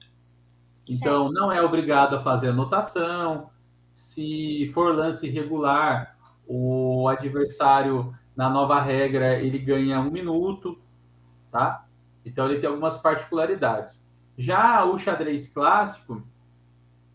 Então, não Certo. é obrigado a fazer anotação. Se for lance irregular, o adversário, na nova regra, ele ganha 1 minuto, tá? Então, ele tem algumas particularidades. Já o xadrez clássico,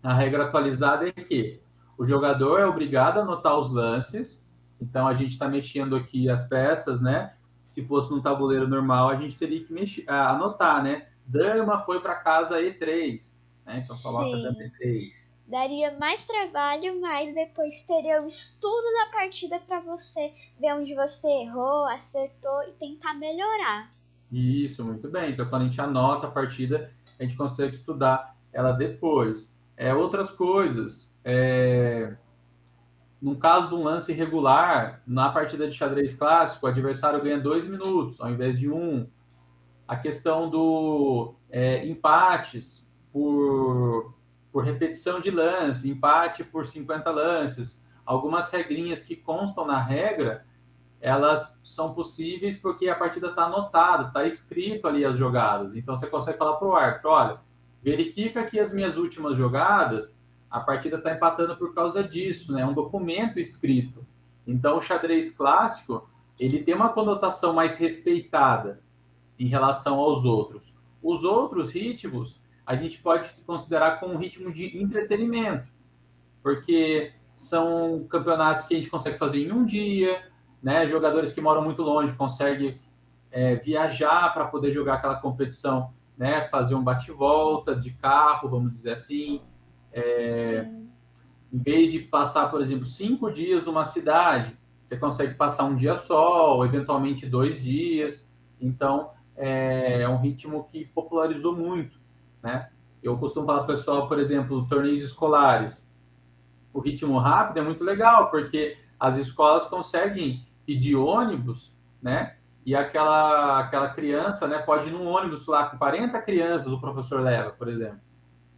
a regra atualizada é que o jogador é obrigado a anotar os lances. Então, a gente está mexendo aqui as peças, né? Se fosse num tabuleiro normal, a gente teria que anotar, né? Dama foi para casa E3, né? Então, coloca dama Sim. E3. Daria mais trabalho, mas depois teria o estudo da partida para você ver onde você errou, acertou e tentar melhorar. Isso, muito bem. Então, quando a gente anota a partida, a gente consegue estudar ela depois. Outras coisas, no caso de um lance irregular, na partida de xadrez clássico, o adversário ganha 2 minutos ao invés de um. A questão do empates por repetição de lance, empate por 50 lances. Algumas regrinhas que constam na regra, elas são possíveis porque a partida está anotada, está escrito ali as jogadas. Então você consegue falar para o árbitro, olha, verifica que as minhas últimas jogadas, a partida está empatando por causa disso, né? É um documento escrito. Então o xadrez clássico, ele tem uma conotação mais respeitada em relação aos outros. Os outros ritmos, a gente pode considerar como um ritmo de entretenimento, porque são campeonatos que a gente consegue fazer em um dia, né? Jogadores que moram muito longe conseguem viajar para poder jogar aquela competição, né? Fazer um bate-volta de carro, vamos dizer assim. Sim. Em vez de passar, por exemplo, 5 dias numa cidade, você consegue passar um dia só, ou eventualmente 2 dias. Então, é um ritmo que popularizou muito, né? Eu costumo falar para o pessoal, por exemplo, torneios escolares. O ritmo rápido é muito legal, porque as escolas conseguem pedir ônibus, né? E aquela criança, né, pode ir num ônibus lá com 40 crianças, o professor leva, por exemplo.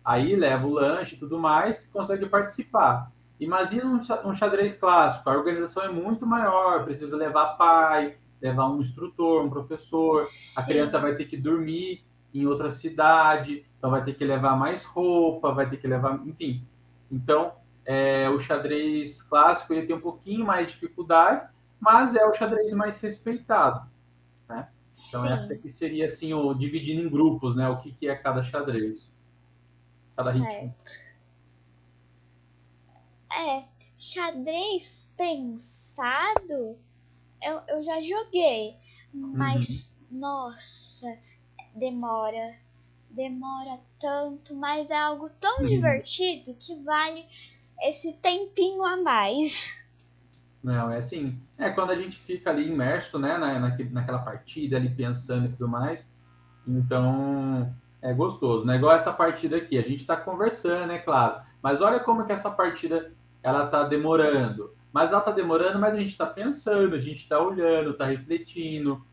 Aí leva o lanche e tudo mais, consegue participar. Imagina um xadrez clássico, a organização é muito maior, precisa levar pai, levar um instrutor, um professor, a criança Sim. vai ter que dormir em outra cidade, então vai ter que levar mais roupa, vai ter que levar, enfim. Então, o xadrez clássico ele tem um pouquinho mais de dificuldade, mas é o xadrez mais respeitado, né? Então, essa Sim. aqui seria assim, o dividindo em grupos, né? O que é cada xadrez, cada ritmo. Certo. Xadrez pensado, eu já joguei, Uhum. mas nossa, demora, demora tanto, mas é algo tão Uhum. divertido que vale esse tempinho a mais. Não, é assim. Quando a gente fica ali imerso, né, naquela partida, ali pensando e tudo mais, então é gostoso, né? Igual essa partida aqui, a gente está conversando, é claro, mas olha como que essa partida ela está demorando. Mas ela está demorando, mas a gente está pensando, a gente está olhando, está refletindo,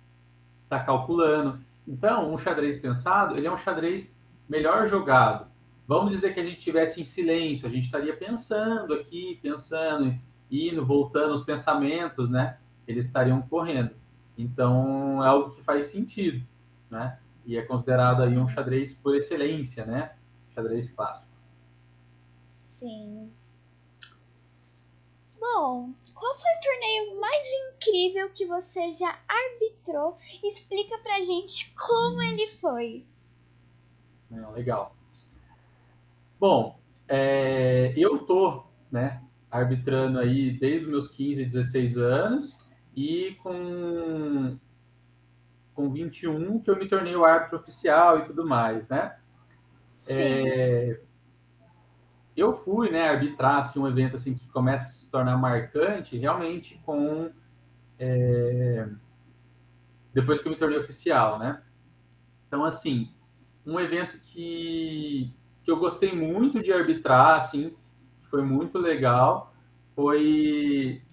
está calculando. Então, um xadrez pensado, ele é um xadrez melhor jogado. Vamos dizer que a gente estivesse em silêncio, a gente estaria pensando aqui, pensando, indo, voltando, os pensamentos, né? Eles estariam correndo. Então, é algo que faz sentido, né? E é considerado aí um Sim, xadrez por excelência, né? Xadrez clássico. sim. Bom, qual foi o torneio mais incrível que você já arbitrou? Explica pra gente como ele foi. Legal. Bom, eu tô, né, arbitrando aí desde os meus 15, 16 anos e com 21 que eu me tornei o árbitro oficial e tudo mais, né? Sim, Eu fui, né, arbitrar assim, um evento assim que começa a se tornar marcante realmente depois que eu me tornei oficial, né? Então, assim, um evento que eu gostei muito de arbitrar, assim, que foi muito legal, foi,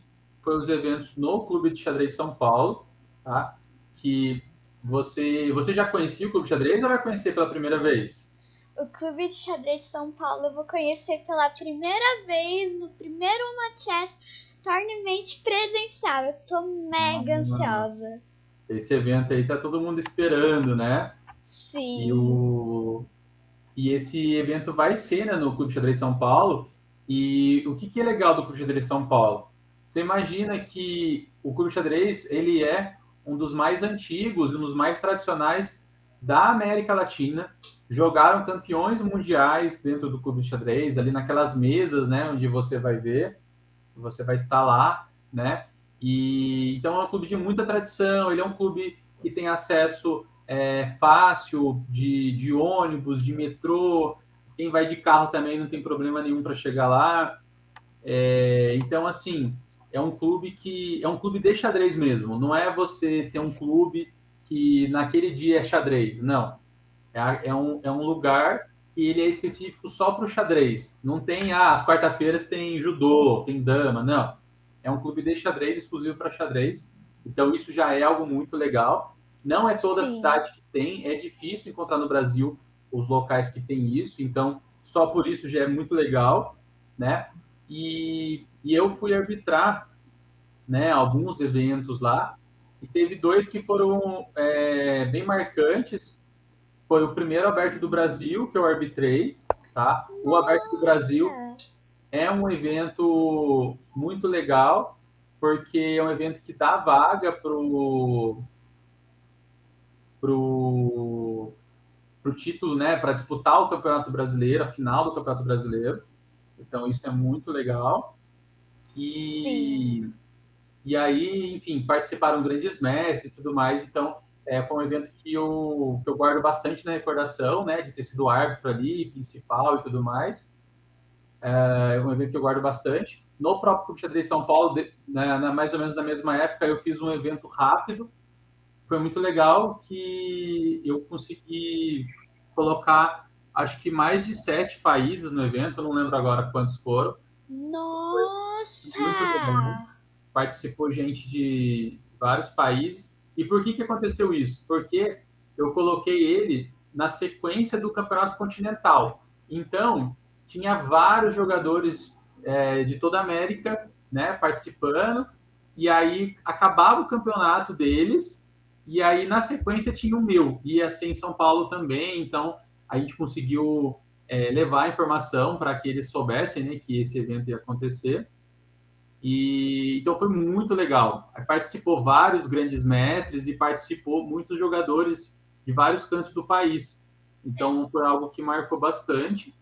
foi os eventos no Clube de Xadrez São Paulo, tá? Que você já conhecia o Clube de Xadrez ou vai conhecer pela primeira vez? o Clube de Xadrez de São Paulo eu vou conhecer pela primeira vez no primeiro Uma Chess Tournament presencial. Eu tô mega Ah, ansiosa. esse evento aí tá todo mundo esperando, né? E, Sim, o, e esse evento vai ser, né, no Clube de Xadrez São Paulo. E o que é legal do Clube de Xadrez São Paulo? Você imagina que o Clube de Xadrez ele é um dos mais antigos e um dos mais tradicionais da América Latina. Jogaram campeões mundiais dentro do Clube de Xadrez, ali naquelas mesas, né, onde você vai ver, você vai estar lá, né? E então é um clube de muita tradição. Ele é um clube que tem acesso fácil de ônibus, de metrô, Quem vai de carro também não tem problema nenhum para chegar lá. Então, assim, é um clube de xadrez mesmo. Não é você ter um clube que naquele dia é xadrez. Não. É um lugar que ele é específico só para o xadrez. Não tem, as quarta-feiras tem judô, tem dama, não. É um clube de xadrez exclusivo para xadrez. Então, isso já é algo muito legal. Não é toda Sim. cidade que tem, é difícil encontrar no Brasil os locais que tem isso. Então, só por isso já é muito legal, né? E eu fui arbitrar, né, alguns eventos lá, e teve dois que foram bem marcantes. Foi o primeiro Aberto do Brasil que eu arbitrei, tá? O Aberto do Brasil Nossa! é um evento muito legal, porque é um evento que dá vaga pro título, né, para disputar o Campeonato Brasileiro, a final do Campeonato Brasileiro. Então, isso é muito legal. Sim. E aí, enfim, participaram grandes mestres e tudo mais. Então, foi um evento que eu guardo bastante na recordação, né, de ter sido árbitro ali, principal e tudo mais. É um evento que eu guardo bastante. No próprio Clube Xadrez São Paulo, mais ou menos na mesma época, eu fiz um evento rápido. Foi muito legal que eu consegui colocar, acho que mais de 7 países no evento, eu não lembro agora quantos foram. Foi muito legal. Nossa! Participou gente de vários países. E por que aconteceu isso? Porque eu coloquei ele na sequência do Campeonato Continental. Então, tinha vários jogadores de toda a América, né, participando, e aí acabava o campeonato deles, e aí na sequência tinha o meu, ia ser em São Paulo também, então a gente conseguiu levar a informação para que eles soubessem, né, que esse evento ia acontecer. Então foi muito legal. Participou vários grandes mestres e participou muitos jogadores de vários cantos do país. Então foi algo que marcou bastante,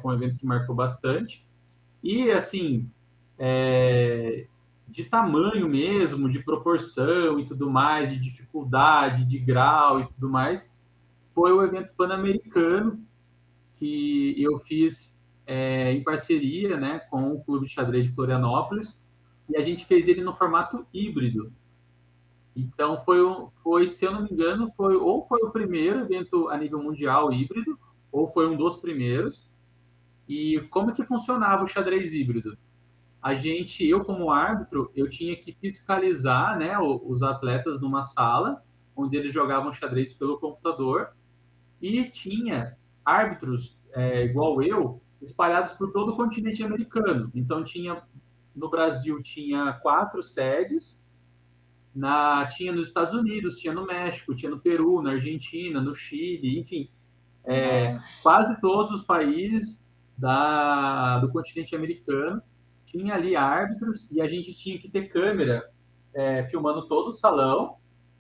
foi um evento que marcou bastante. E assim, de tamanho mesmo, de proporção e tudo mais, de dificuldade, de grau e tudo mais, foi o evento pan-americano que eu fiz em parceria, né, com o Clube de Xadrez de Florianópolis, e a gente fez ele no formato híbrido. Então se eu não me engano, foi o primeiro evento a nível mundial híbrido, ou foi um dos primeiros. E como que funcionava o xadrez híbrido? Eu como árbitro, eu tinha que fiscalizar, né, os atletas numa sala onde eles jogavam xadrez pelo computador, e tinha árbitros igual eu, espalhados por todo o continente americano. Então, no Brasil, tinha 4 sedes, tinha nos Estados Unidos, tinha no México, tinha no Peru, na Argentina, no Chile, enfim, Nossa! quase todos os países do continente americano tinha ali árbitros, e a gente tinha que ter câmera filmando todo o salão,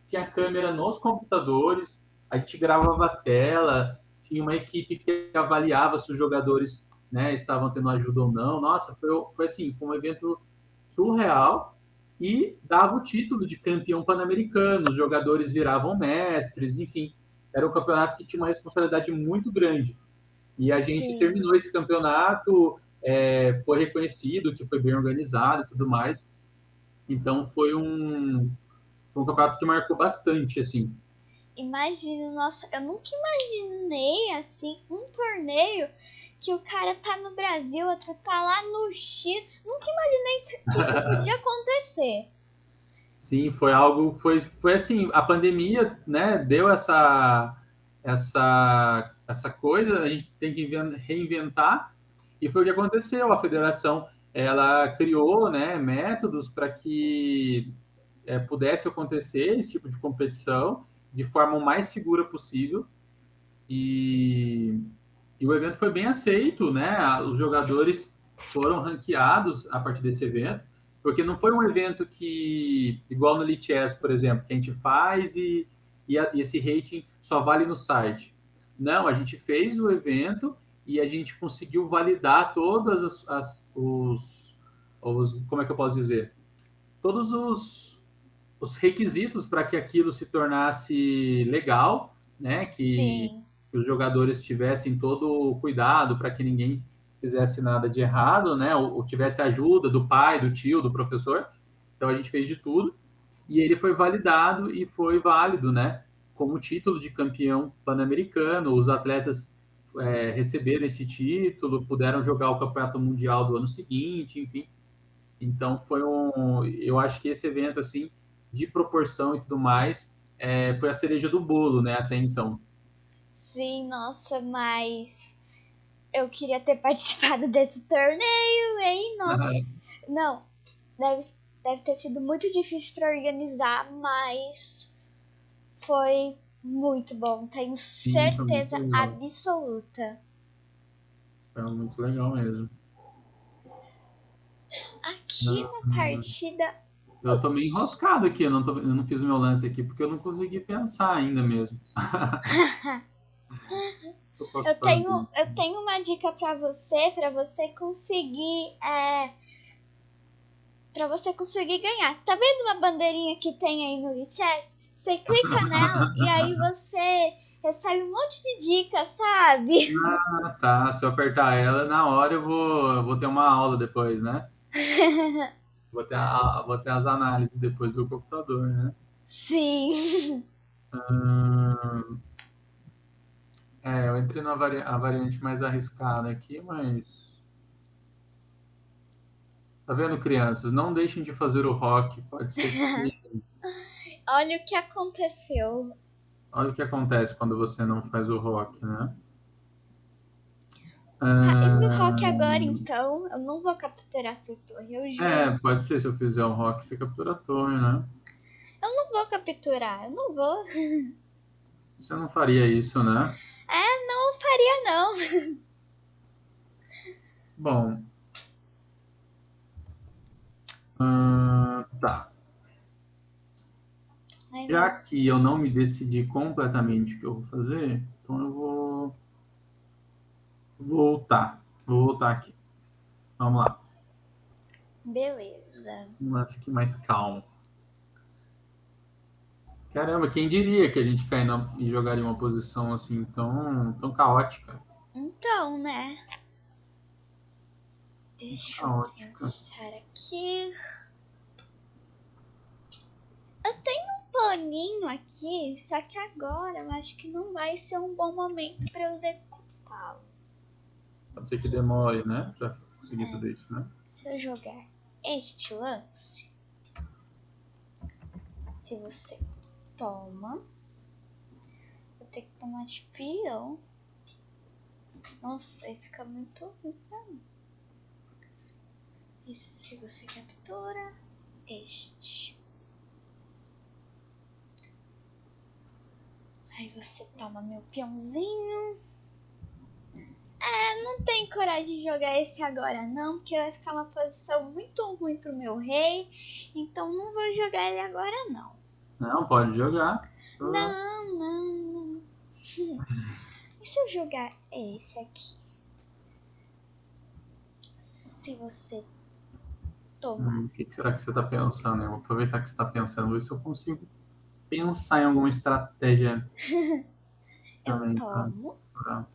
tinha câmera nos computadores, a gente gravava a tela, tinha uma equipe que avaliava se os jogadores, né, estavam tendo ajuda ou não. Nossa, foi assim, foi um evento surreal, e dava o título de campeão pan-americano, os jogadores viravam mestres, enfim, era um campeonato que tinha uma responsabilidade muito grande. E a gente Sim. terminou esse campeonato, foi reconhecido que foi bem organizado e tudo mais. Então foi um campeonato que marcou bastante, assim. Imagino, nossa, eu nunca imaginei assim um torneio que o cara tá no Brasil, outro tá lá no Chile. Nunca imaginei que isso podia acontecer. Sim, foi assim, a pandemia, né, deu essa coisa, a gente tem que reinventar, e foi o que aconteceu. A federação, ela criou, né, métodos para que pudesse acontecer esse tipo de competição de forma o mais segura possível, e, e o evento foi bem aceito, né? Os jogadores foram ranqueados a partir desse evento, porque não foi um evento que, igual no Elite Chess, por exemplo, que a gente faz e esse rating só vale no site. Não, a gente fez o evento e a gente conseguiu validar todas como é que eu posso dizer? Todos os requisitos para que aquilo se tornasse legal, né? Que Sim. que os jogadores tivessem todo o cuidado para que ninguém fizesse nada de errado, né? Ou tivesse ajuda do pai, do tio, do professor. Então a gente fez de tudo e ele foi validado e foi válido, né? Como título de campeão pan-americano. Os atletas receberam esse título, puderam jogar o campeonato mundial do ano seguinte, enfim. Então eu acho que esse evento assim de proporção e tudo mais foi a cereja do bolo, né? Até então. Sim, nossa, mas eu queria ter participado desse torneio, hein? Nossa, não, deve, deve ter sido muito difícil para organizar, mas foi muito bom, tenho Sim, foi muito certeza legal. absoluta. Foi muito legal mesmo. Aqui na partida. Eu tô meio enroscado aqui, eu não fiz o meu lance aqui porque eu não consegui pensar ainda mesmo. O que eu posso fazer? Eu tenho uma dica para você conseguir, para você conseguir ganhar. Tá vendo uma bandeirinha que tem aí no Lichess? Você clica nela e aí você recebe um monte de dicas, sabe? Ah, tá. Se eu apertar ela, na hora eu vou ter uma aula depois, né? Vou ter as análises depois do computador, né? Sim. Hum, eu entrei na a variante mais arriscada aqui, mas. Tá vendo, crianças? Não deixem de fazer o rock. Pode ser que. Olha o que aconteceu. Olha o que acontece quando você não faz o rock, né? Faz o rock Ah, agora então. Eu não vou capturar sua torre, eu juro. pode ser se eu fizer o rock, você captura a torre, né? Eu não vou capturar, eu não vou. Você não faria isso, né? Não faria não. Bom, tá. Ai, Já meu. que eu não me decidi completamente o que eu vou fazer, então eu vou voltar aqui. Vamos lá. Beleza. Um lance aqui mais calmo. Caramba, quem diria que a gente e jogaria uma posição assim tão caótica? Então, né? Muito Deixa eu caótica. pensar aqui. Eu tenho um planinho aqui, só que agora eu acho que não vai ser um bom momento para eu executá-lo. Pode ser que demore, né? Pra conseguir É, tudo isso, né? se eu jogar este lance, se você toma, vou ter que tomar de peão. Nossa, aí fica muito ruim pra mim. E se você captura este, aí você toma meu peãozinho. Não tenho coragem de jogar esse agora não, porque vai ficar uma posição muito ruim pro meu rei. Então não vou jogar ele agora não. Não, pode jogar. Não. E se eu jogar esse aqui? Se você tomar. O que será que você está pensando? Eu vou aproveitar que você está pensando, ver se eu consigo pensar em alguma estratégia Eu também tomo. pra...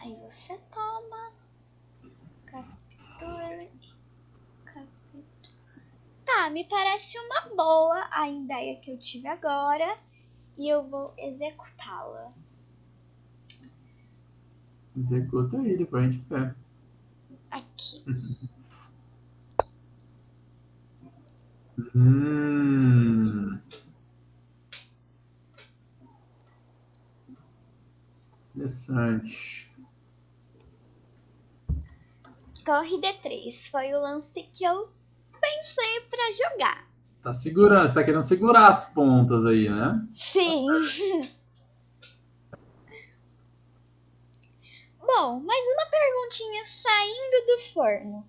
Aí você toma. Captura e captura. Tá, me parece uma boa a ideia que eu tive agora. E eu vou executá-la. Executa aí, depois a gente vê. Aqui. Hum, interessante. Torre D3 foi o lance que eu pensei pra jogar. Tá segurando, você tá querendo segurar as pontas aí, né? Sim. Bom, mais uma perguntinha saindo do forno.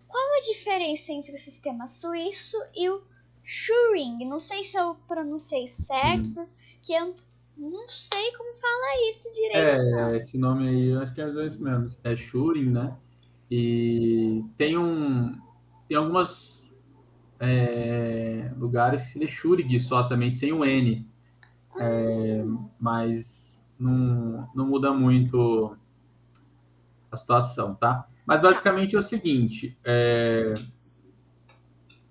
Qual a diferença entre o sistema suíço e o Turing? Não sei se eu pronunciei certo, porque eu não sei como falar isso direito, não. Esse nome aí, eu acho que é isso mesmo. É Turing, né? E tem algumas lugares que se lê Schurig só também, sem o N. mas não muda muito a situação, tá? Mas Tá, basicamente é o seguinte,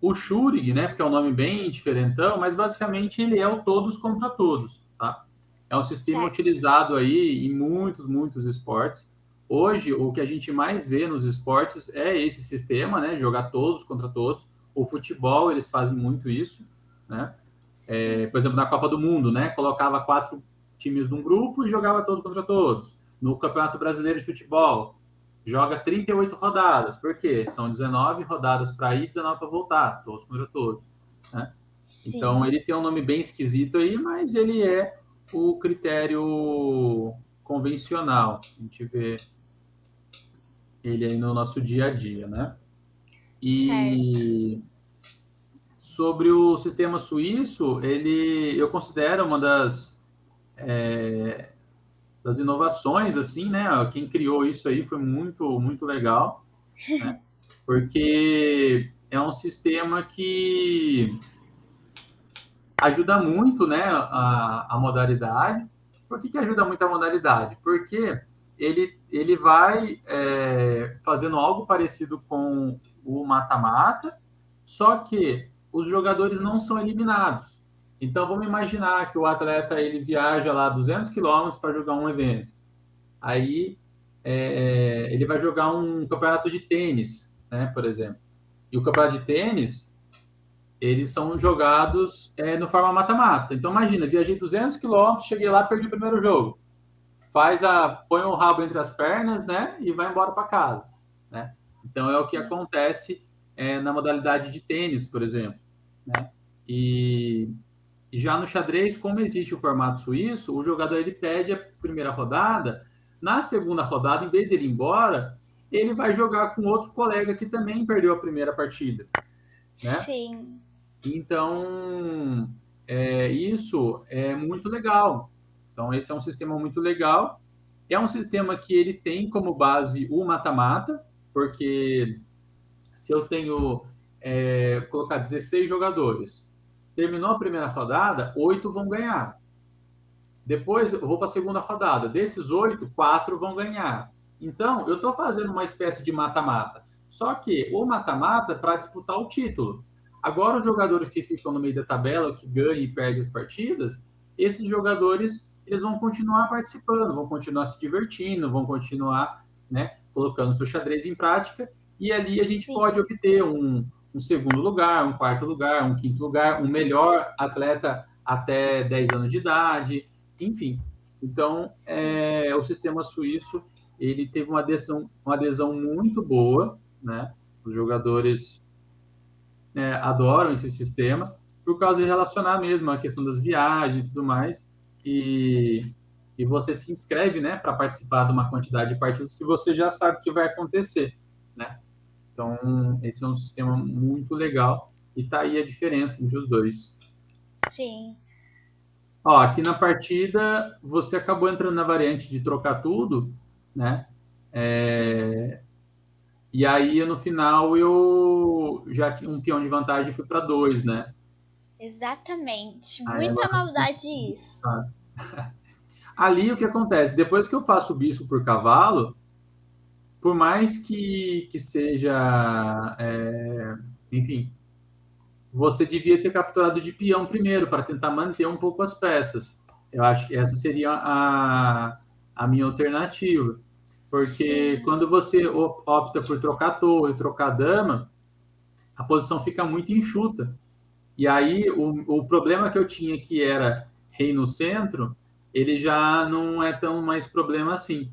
o Shuri, né, porque é um nome bem diferentão, mas basicamente ele é o todos contra todos, tá? É um sistema certo. utilizado aí em muitos esportes. Hoje, o que a gente mais vê nos esportes é esse sistema, né, jogar todos contra todos. O futebol, eles fazem muito isso, né? Sim. Por exemplo, na Copa do Mundo, né, colocava 4 times num grupo e jogava todos contra todos. No Campeonato Brasileiro de Futebol, joga 38 rodadas. Por quê? São 19 rodadas para ir, 19 para voltar, todos contra todos. Né? Então, Sim. ele tem um nome bem esquisito aí, mas ele é o critério convencional. A gente vê ele aí no nosso dia a dia, né? Certo. E sobre o sistema suíço, eu considero uma das inovações, assim, né? Quem criou isso aí foi muito legal, né? Porque é um sistema que ajuda muito, né, a modalidade. Por que ajuda muito a modalidade? Porque ele vai fazendo algo parecido com o mata-mata, só que os jogadores não são eliminados. Então, vamos imaginar que o atleta ele viaja lá 200 quilômetros para jogar um evento. Aí ele vai jogar um campeonato de tênis, né, por exemplo. E o campeonato de tênis, eles são jogados no forma mata-mata. Então, imagina, viajei 200 quilômetros, cheguei lá, perdi o primeiro jogo. Põe o rabo entre as pernas, né, e vai embora para casa, né? Então, é o que Sim. acontece na modalidade de tênis, por exemplo, né? E, e já no xadrez, como existe o formato suíço, o jogador ele perde a primeira rodada, na segunda rodada, em vez de ele ir embora, ele vai jogar com outro colega que também perdeu a primeira partida, né? Sim. Então, isso é muito legal. Então, esse é um sistema muito legal. É um sistema que ele tem como base o mata-mata, porque se eu tenho colocar 16 jogadores, terminou a primeira rodada, 8 vão ganhar. Depois eu vou para a segunda rodada. Desses 8, 4 vão ganhar. Então, eu estou fazendo uma espécie de mata-mata. Só que o mata-mata é para disputar o título. Agora, os jogadores que ficam no meio da tabela, que ganham e perdem as partidas, esses jogadores eles vão continuar participando, vão continuar se divertindo, vão continuar, né, colocando seu xadrez em prática. E ali a gente pode Sim. obter um segundo lugar, um quarto lugar, um quinto lugar, um melhor atleta até 10 anos de idade, enfim. Então, Sim. o sistema suíço ele teve uma adesão muito boa, né? Os jogadores adoram esse sistema por causa de relacionar mesmo a questão das viagens e tudo mais. E, e você se inscreve, né, para participar de uma quantidade de partidas que você já sabe que vai acontecer, né? Então, esse é um sistema muito legal e tá aí a diferença entre os dois. Sim. Ó, aqui na partida, você acabou entrando na variante de trocar tudo, né? Sim. E aí, no final, eu já tinha um peão de vantagem e fui para dois, né? Exatamente. Aí Muita agora maldade isso. ali o que acontece? Depois que eu faço o bispo por cavalo, por mais que seja, enfim, você devia ter capturado de peão primeiro para tentar manter um pouco as peças. Eu acho que essa seria a minha alternativa. Porque Sim. quando você opta por trocar torre, trocar dama, a posição fica muito enxuta. E aí o problema que eu tinha, que era rei no centro, ele já não é tão mais problema assim.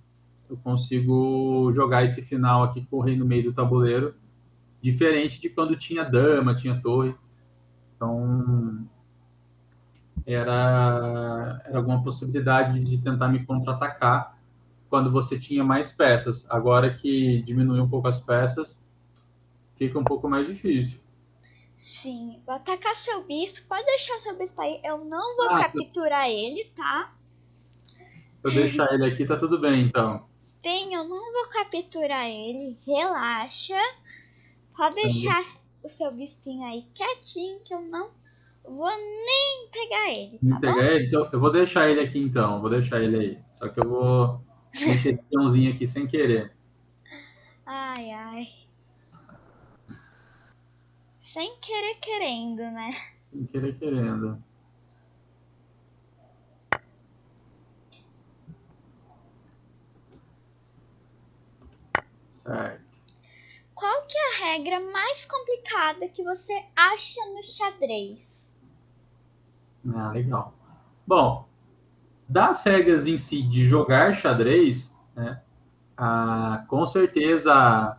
Eu consigo jogar esse final aqui com o rei no meio do tabuleiro, diferente de quando tinha dama, tinha torre. Então, era alguma possibilidade de tentar me contra-atacar quando você tinha mais peças. Agora que diminuiu um pouco as peças, fica um pouco mais difícil. Sim. Vou atacar seu bispo. Pode deixar seu bispo aí. Eu não vou Ah, se capturar ele, tá? eu deixar ele aqui, tá tudo bem, então. Sim, eu não vou capturar ele. Relaxa. Pode deixar o seu bispinho aí quietinho que eu não Vou nem pegar ele, Me tá bom? pegar ele? Então, eu vou deixar ele aqui então, vou deixar ele aí. Só que eu vou mexer esse peãozinho aqui sem querer. Ai, ai. Sem querer querendo, né? Sem querer querendo. Certo. Qual que é a regra mais complicada que você acha no xadrez? Ah, legal. Bom, das regras em si de jogar xadrez, né? Com certeza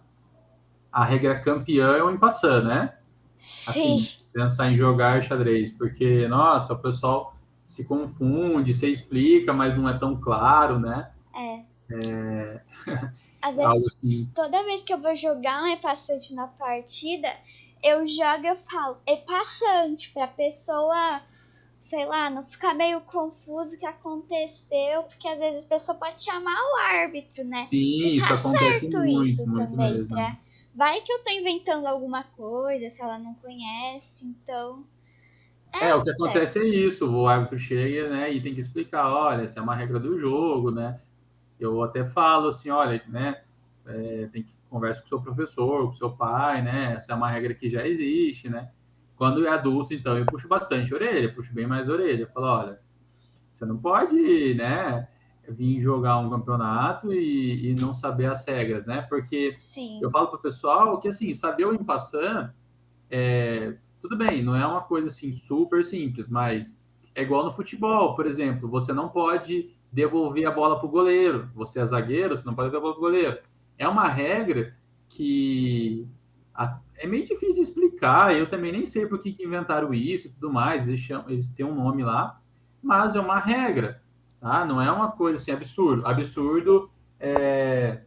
a regra campeã é o impassã, né? Sim, Assim, pensar em jogar xadrez, porque, nossa, o pessoal se confunde, você explica, mas não é tão claro, né? é. É Às algo vezes, assim. toda vez que eu vou jogar um E-passante na partida, eu jogo e eu falo E-passante pra pessoa, sei lá, não ficar meio confuso o que aconteceu, porque às vezes a pessoa pode chamar o árbitro, né? E Sim, isso tá acontece certo muito, isso muito também, mesmo. pra... Vai que eu tô inventando alguma coisa, se ela não conhece, então é O que acontece é certo. isso, o árbitro chega, né, e tem que explicar, olha, essa é uma regra do jogo, né? Eu até falo assim, olha, né, tem que conversar com o seu professor, com o seu pai, né? Essa é uma regra que já existe, né? Quando é adulto, então, eu puxo bastante a orelha, puxo bem mais a orelha. Eu falo, olha, você não pode, né, vir jogar um campeonato e não saber as regras, né? Porque eu Sim, falo para o pessoal que, assim, saber o impassant, tudo bem, não é uma coisa, assim, super simples, mas é igual no futebol, por exemplo, você não pode devolver a bola para o goleiro. Você é zagueiro, você não pode devolver para o goleiro. É uma regra que é meio difícil de explicar. Eu também nem sei por que inventaram isso e tudo mais. Eles têm um nome lá, mas é uma regra, tá? Não é uma coisa assim absurdo. Absurdo é,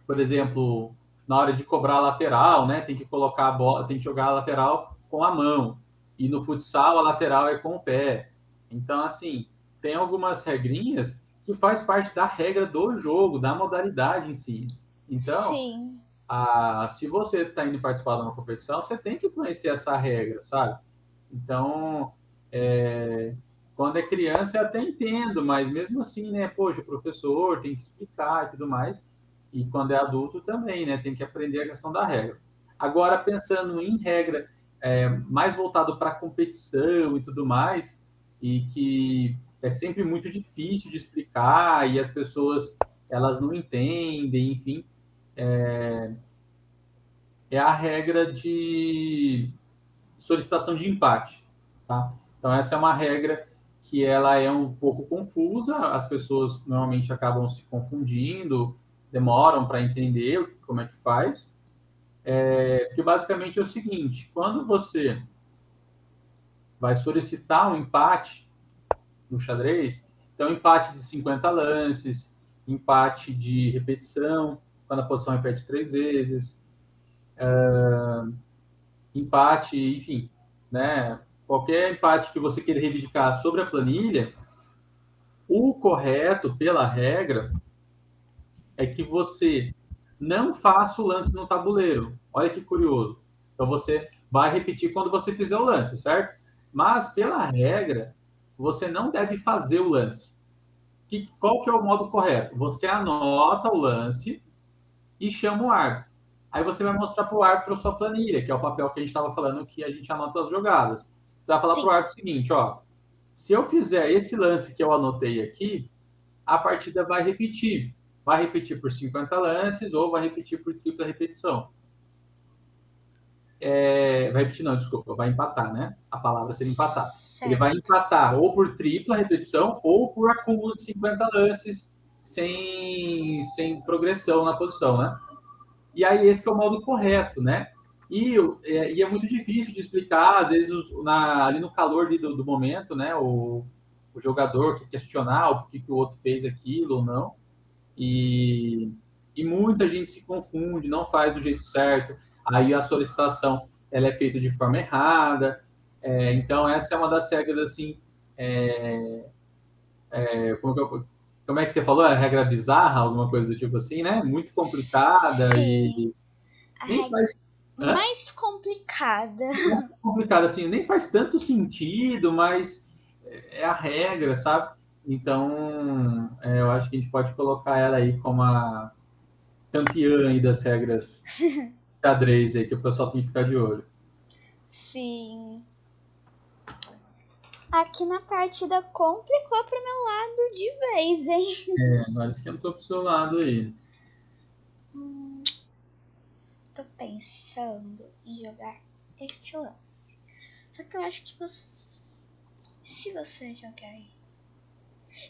por exemplo, na hora de cobrar a lateral, né? Tem que colocar a bola, tem que jogar a lateral com a mão. E no futsal a lateral é com o pé. Então, assim, tem algumas regrinhas que faz parte da regra do jogo, da modalidade em si. Então, sim, se você está indo participar de uma competição, você tem que conhecer essa regra, sabe? Então, quando é criança eu até entendo, mas mesmo assim, né? Poxa, o professor tem que explicar e tudo mais. E quando é adulto também, né? Tem que aprender a questão da regra. Agora, pensando em regra mais voltado para competição e tudo mais, e que é sempre muito difícil de explicar e as pessoas elas não entendem, enfim, é a regra de solicitação de empate, tá? Então essa é uma regra que ela é um pouco confusa, as pessoas normalmente acabam se confundindo, demoram para entender como é que faz, porque basicamente é o seguinte, quando você vai solicitar um empate no xadrez, então empate de 50 lances, empate de repetição, quando a posição repete 3 vezes, empate, enfim, né? Qualquer empate que você queira reivindicar sobre a planilha, o correto, pela regra, é que você não faça o lance no tabuleiro. Olha que curioso. Então você vai repetir quando você fizer o lance, certo? Mas pela certo. regra, você não deve fazer o lance. Qual que é o modo correto? Você anota o lance e chama o árbitro. Aí você vai mostrar para o árbitro a sua planilha, que é o papel que a gente estava falando que a gente anota as jogadas. Você vai falar para o Sim. árbitro o seguinte, ó, se eu fizer esse lance que eu anotei aqui, a partida vai repetir. Vai repetir por 50 lances ou vai repetir por tripla repetição. Vai repetir, não, desculpa, vai empatar, né? A palavra seria empatar. Ele vai Certo. empatar ou por tripla repetição ou por acúmulo de 50 lances sem progressão na posição, né? E aí esse que é o modo correto, né? E é muito difícil de explicar, às vezes ali no calor do momento, né? O jogador quer questionar o porquê que o outro fez aquilo ou não. E, e muita gente se confunde, não faz do jeito certo. Aí a solicitação ela é feita de forma errada. Então essa é uma das regras assim. É, como é que você falou? É regra bizarra, alguma coisa do tipo assim, né? Muito complicada Sim. e A nem regra faz. mais complicada. É complicado, assim, nem faz tanto sentido, mas é a regra, sabe? Então, eu acho que a gente pode colocar ela aí como a campeã aí das regras xadrez aí, que o pessoal tem que ficar de olho. Sim. Aqui na partida complicou pro meu lado de vez, hein? Agora esquentou pro seu lado aí. Tô pensando em jogar este lance. Só que eu acho que se você jogar.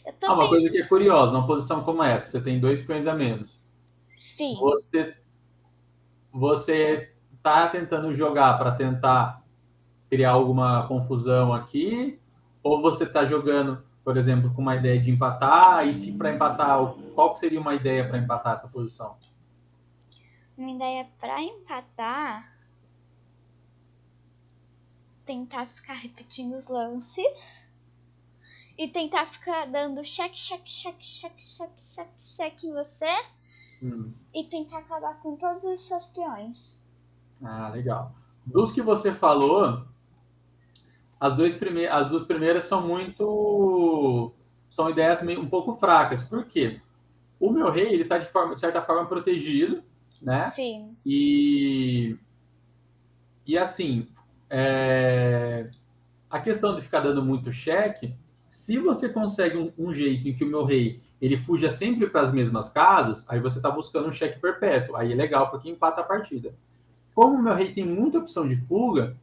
Eu tô Uma coisa que é pensando. curiosa, numa posição como essa, você tem 2 peões a menos. Sim. Você tá tentando jogar para tentar criar alguma confusão aqui, ou você está jogando, por exemplo, com uma ideia de empatar, e se para empatar, qual que seria uma ideia para empatar essa posição? Uma ideia pra empatar. Tentar ficar repetindo os lances. E tentar ficar dando cheque em você. E tentar acabar com todos os seus peões. Ah, legal. Dos que você falou, as duas primeiras são ideias meio, um pouco fracas. Por quê? O meu rei, ele está de certa forma protegido, né? Sim. E assim, a questão de ficar dando muito cheque, se você consegue um jeito em que o meu rei ele fuja sempre para as mesmas casas, aí você está buscando um cheque perpétuo. Aí é legal porque empata a partida. Como o meu rei tem muita opção de fuga,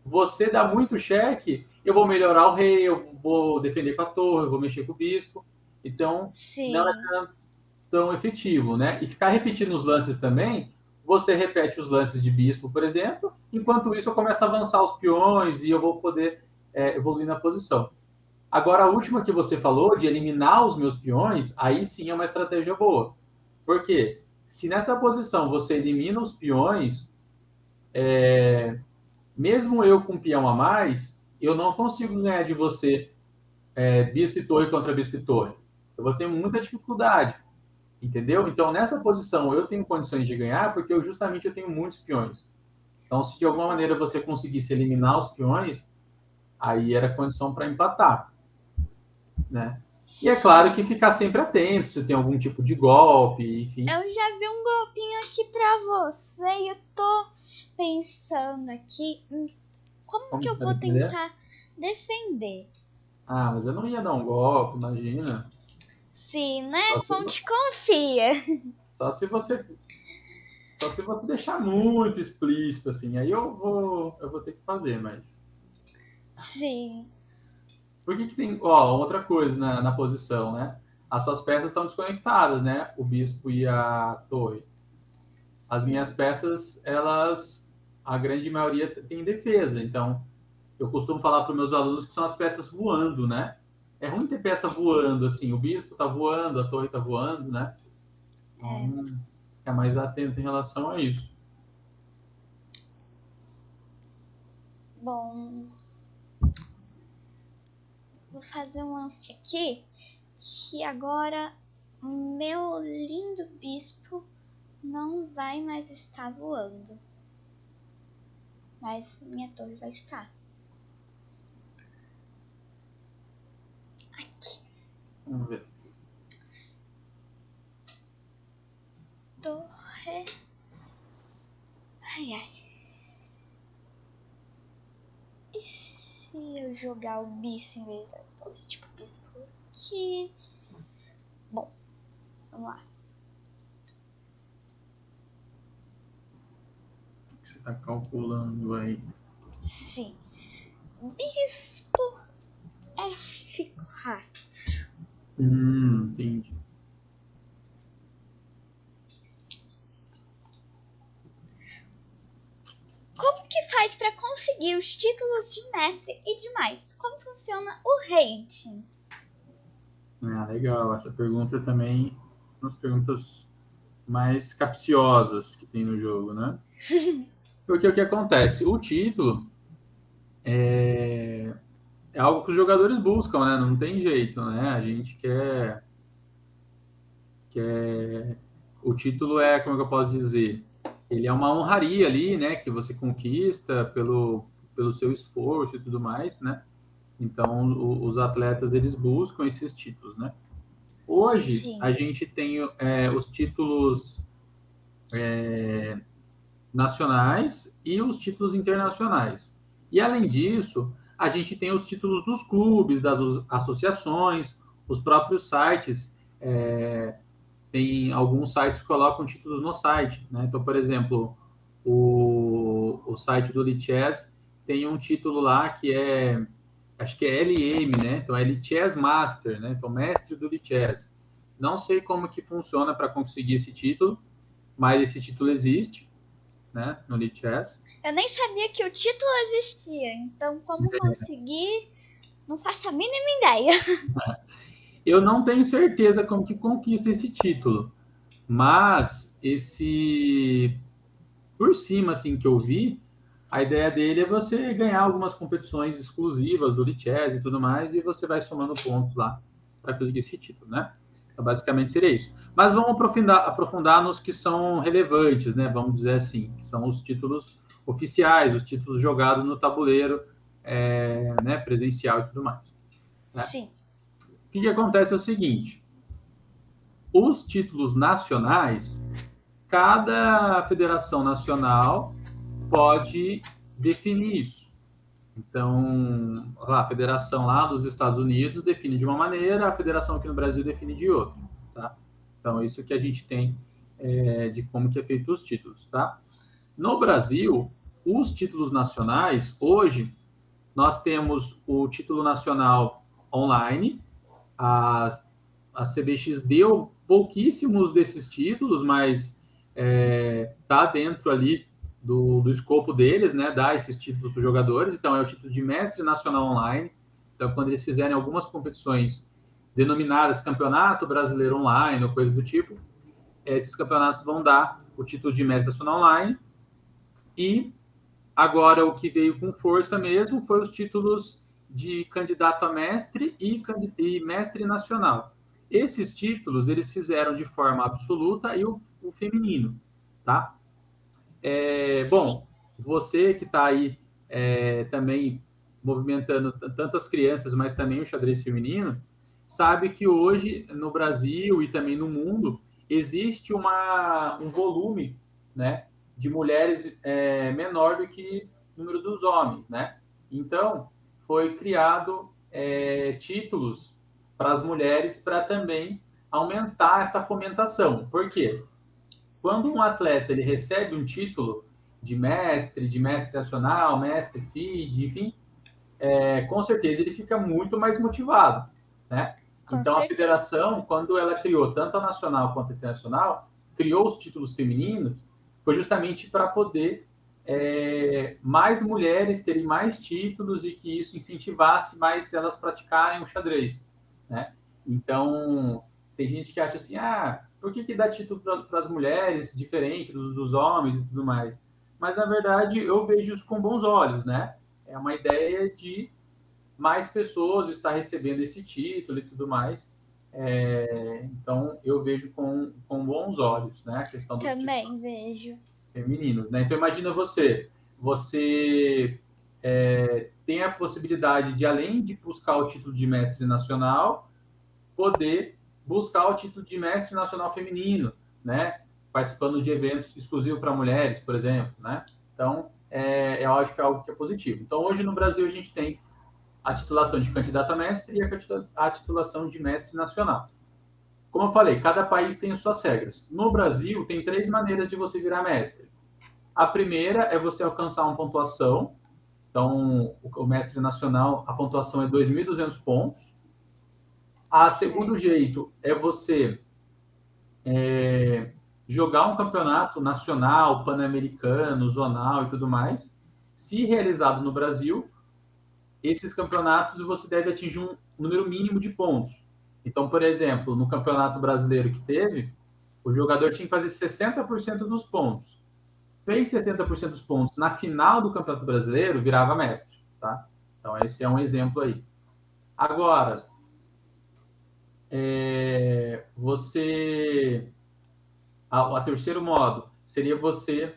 você dá muito cheque, eu vou melhorar o rei, eu vou defender com a torre, eu vou mexer com o bispo. Então, não é Sim. tão efetivo, né? E ficar repetindo os lances também, você repete os lances de bispo, por exemplo, enquanto isso eu começo a avançar os peões e eu vou poder evoluir na posição. Agora, a última que você falou, de eliminar os meus peões, aí sim é uma estratégia boa. Por quê? Se nessa posição você elimina os peões, mesmo eu com peão a mais, eu não consigo ganhar de você bispo e torre contra bispo e torre. Eu vou ter muita dificuldade. Entendeu? Então, nessa posição, eu tenho condições de ganhar porque eu tenho muitos peões. Então, se de alguma maneira você conseguisse eliminar os peões, aí era condição para empatar, né? E é claro que ficar sempre atento se tem algum tipo de golpe, enfim. Eu já vi um golpinho aqui pra você e eu tô pensando aqui em como que eu vou tentar defender. Ah, mas eu não ia dar um golpe, imagina. Sim, né? Só se, Fonte confia. só se você só se você deixar muito explícito assim, aí eu vou ter que fazer, mas Sim. por que tem, ó, outra coisa na posição, né? As suas peças estão desconectadas, né? O bispo e a torre. As minhas peças, elas, a grande maioria tem defesa. Então, eu costumo falar para os meus alunos que são as peças voando, né? É ruim ter peça voando, assim. O bispo está voando, a torre está voando, né? Então, fica mais atento em relação a isso. Bom, vou fazer um lance aqui que agora meu lindo bispo não vai mais estar voando. Mas minha torre vai estar. Aqui. Vamos ver. Torre. Ai, ai. E se eu jogar o bispo em vez da torre? Tipo, o bispo aqui. Bom, vamos lá. O que você está calculando aí? Sim. Bispo F4. Entendi. Como que faz para conseguir os títulos de mestre e demais? Como funciona o rating? Ah, legal. Essa pergunta também é uma das perguntas mais capciosas que tem no jogo, né? Porque o que acontece? O título é algo que os jogadores buscam, né? Não tem jeito, né? A gente quer... O título é, como é que eu posso dizer? ele é uma honraria ali, né, que você conquista pelo seu esforço e tudo mais, né? Então, os atletas, eles buscam esses títulos, né? Hoje, a Sim. gente tem os títulos nacionais e os títulos internacionais. E, além disso, a gente tem os títulos dos clubes, das associações, os próprios sites. Tem alguns sites que colocam títulos no site, né? Então, por exemplo, o site do Lichess tem um título lá que acho que é LM, né? Então, é Lichess Master, né? Então, mestre do Lichess. Não sei como que funciona para conseguir esse título, mas esse título existe, né? No Lichess. Eu nem sabia que o título existia, então como conseguir, não faço a mínima ideia. Eu não tenho certeza como que conquista esse título, mas por cima, assim, que eu vi, a ideia dele é você ganhar algumas competições exclusivas do Lichess e tudo mais, e você vai somando pontos lá para conseguir esse título, né? Então, basicamente seria isso. Mas vamos aprofundar nos que são relevantes, né? Vamos dizer assim, que são os títulos oficiais, os títulos jogados no tabuleiro, né? Presencial e tudo mais, né? Sim. O que acontece é o seguinte: os títulos nacionais, cada federação nacional pode definir isso. Então, a federação lá dos Estados Unidos define de uma maneira, a federação aqui no Brasil define de outra, tá? Então, isso que a gente tem de como que é feito os títulos, tá? No Sim. Brasil, os títulos nacionais, hoje, nós temos o título nacional online, a, a CBX deu pouquíssimos desses títulos, mas tá dentro ali do escopo deles, né, dar esses títulos para os jogadores. Então, é o título de mestre nacional online. Então, quando eles fizerem algumas competições denominadas Campeonato Brasileiro Online ou coisa do tipo, esses campeonatos vão dar o título de mestre nacional online. E agora o que veio com força mesmo foi os títulos de candidato a mestre e mestre nacional. Esses títulos eles fizeram de forma absoluta e o feminino, tá? Sim. Bom, você que está aí também movimentando tantas crianças, mas também o xadrez feminino, sabe que hoje no Brasil e também no mundo existe um volume, né, de mulheres menor do que o número dos homens, né? Então foi criado títulos para as mulheres para também aumentar essa fomentação. Por quê? Quando um atleta ele recebe um título de mestre nacional, mestre FIDE, enfim, com certeza ele fica muito mais motivado, né? Com Então a certeza. federação, quando ela criou tanto a nacional quanto a internacional, criou os títulos femininos, foi justamente para poder mais mulheres terem mais títulos e que isso incentivasse mais elas praticarem o xadrez, né? Então tem gente que acha assim, por que dá título para as mulheres diferente dos homens e tudo mais? Mas na verdade eu vejo isso com bons olhos, né? É uma ideia de mais pessoas estar recebendo esse título e tudo mais. Então, eu vejo com bons olhos, né, a questão dos títulos Também vejo. femininos, né? Então, imagina você tem a possibilidade de, além de buscar o título de mestre nacional, poder buscar o título de mestre nacional feminino, né? Participando de eventos exclusivos para mulheres, por exemplo, né? Então, eu acho que é algo que é positivo. Então, hoje no Brasil, a gente tem a titulação de candidato a mestre e a titulação de mestre nacional. Como eu falei, cada país tem as suas regras. No Brasil, tem 3 maneiras de você virar mestre. A primeira é você alcançar uma pontuação. Então, o mestre nacional, a pontuação é 2.200 pontos. A segundo Certo. jeito é você jogar um campeonato nacional, pan-americano, zonal e tudo mais. Se realizado no Brasil, esses campeonatos você deve atingir um número mínimo de pontos. Então, por exemplo, no campeonato brasileiro que teve, o jogador tinha que fazer 60% dos pontos. Fez 60% dos pontos na final do Campeonato Brasileiro, virava mestre, tá? Então, esse é um exemplo aí. Agora, você... A terceiro modo seria você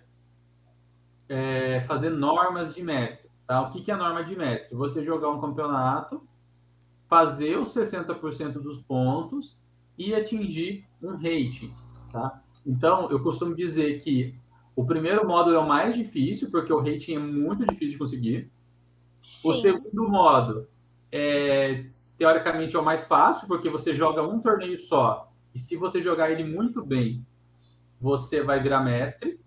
fazer normas de mestre. Tá? O que é a norma de mestre? Você jogar um campeonato, fazer os 60% dos pontos e atingir um rating. Tá? Então, eu costumo dizer que o primeiro módulo é o mais difícil, porque o rating é muito difícil de conseguir. O Sim. segundo modo teoricamente, é o mais fácil, porque você joga um torneio só, e se você jogar ele muito bem, você vai virar mestre.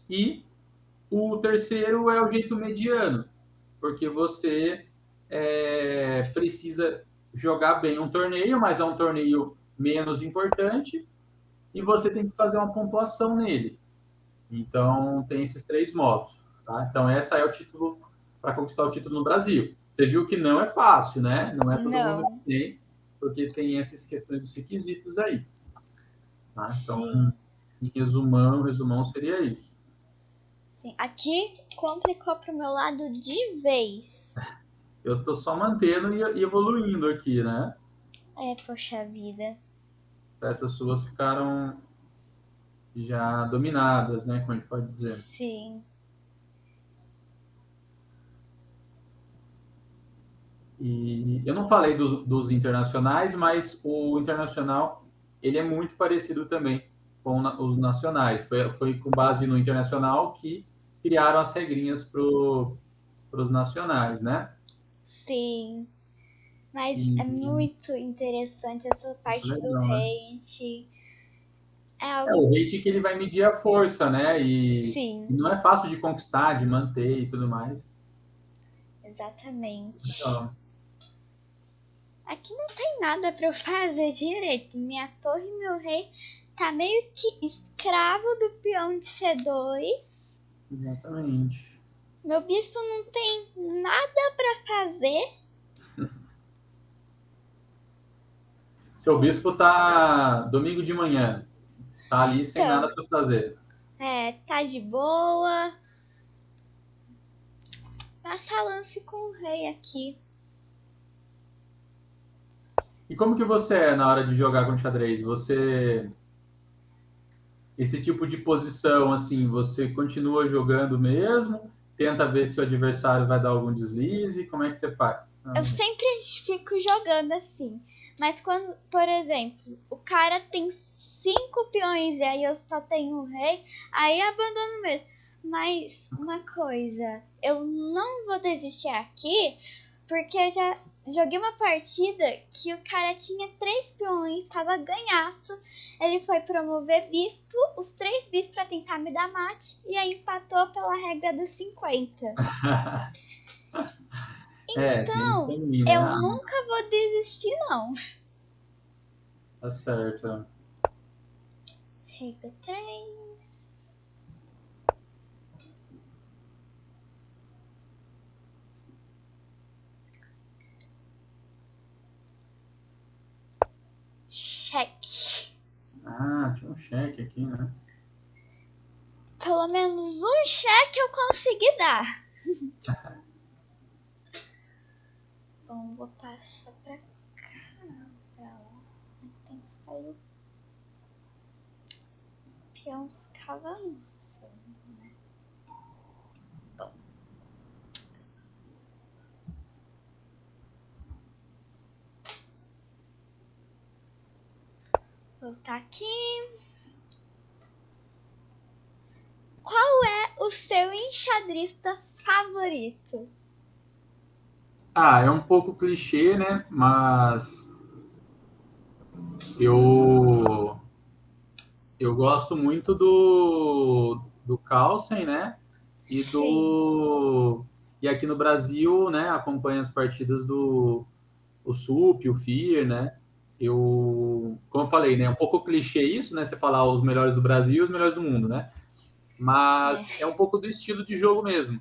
E o terceiro é o jeito mediano, porque você precisa jogar bem um torneio, mas é um torneio menos importante, e você tem que fazer uma pontuação nele. Então, tem esses 3 modos. Tá? Então, essa é o título para conquistar o título no Brasil. Você viu que não é fácil, né? Não é todo mundo que tem, porque tem essas questões dos requisitos aí. Tá? Então, em resumão seria isso. Sim. Aqui complicou pro meu lado de vez. Eu tô só mantendo e evoluindo aqui, né? Poxa vida. Essas suas ficaram já dominadas, né? Como a gente pode dizer. Sim. E eu não falei dos internacionais, mas o internacional ele é muito parecido também com os nacionais. Foi com base no internacional que criaram as regrinhas para os nacionais, né? Sim. Mas é muito interessante essa parte do Legal, né? hate. É O algo. hate que ele vai medir a força, né? E Sim, não é fácil de conquistar, de manter e tudo mais. exatamente. Legal. Aqui não tem nada pra eu fazer direito. Minha torre e meu rei tá meio que escravo do peão de C2. Exatamente. Meu bispo não tem nada pra fazer. Seu bispo tá domingo de manhã, tá ali sem Então, nada para fazer. tá de boa. Passa lance com o rei aqui. E como que você é na hora de jogar com xadrez? Esse tipo de posição, assim, você continua jogando mesmo? Tenta ver se o adversário vai dar algum deslize? Como é que você faz? Eu sempre fico jogando assim. Mas quando, por exemplo, o cara tem 5 peões e aí eu só tenho o rei, aí abandono mesmo. Mas uma coisa, eu não vou desistir aqui, porque eu já joguei uma partida que o cara tinha 3 peões, tava ganhaço. Ele foi promover bispo, os 3 bispos pra tentar me dar mate, e aí empatou pela regra dos 50. Tem isso Então, também, né? eu nunca vou desistir, não. Tá certo. Rei B3. Cheque. Tinha um cheque aqui, né? Pelo menos um cheque eu consegui dar. Bom, vou passar pra cá. Pra lá. Tem que sair o peão ficar avançando, né? Bom. Vou voltar aqui. Qual é o seu enxadrista favorito? É um pouco clichê, né? Mas eu gosto muito do Carlsen, né? Sim. E aqui no Brasil, né? Acompanho as partidas do Sup, o Fear, né? Como eu falei, né? É um pouco clichê isso, né? Você falar os melhores do Brasil e os melhores do mundo, né? Mas é um pouco do estilo de jogo mesmo,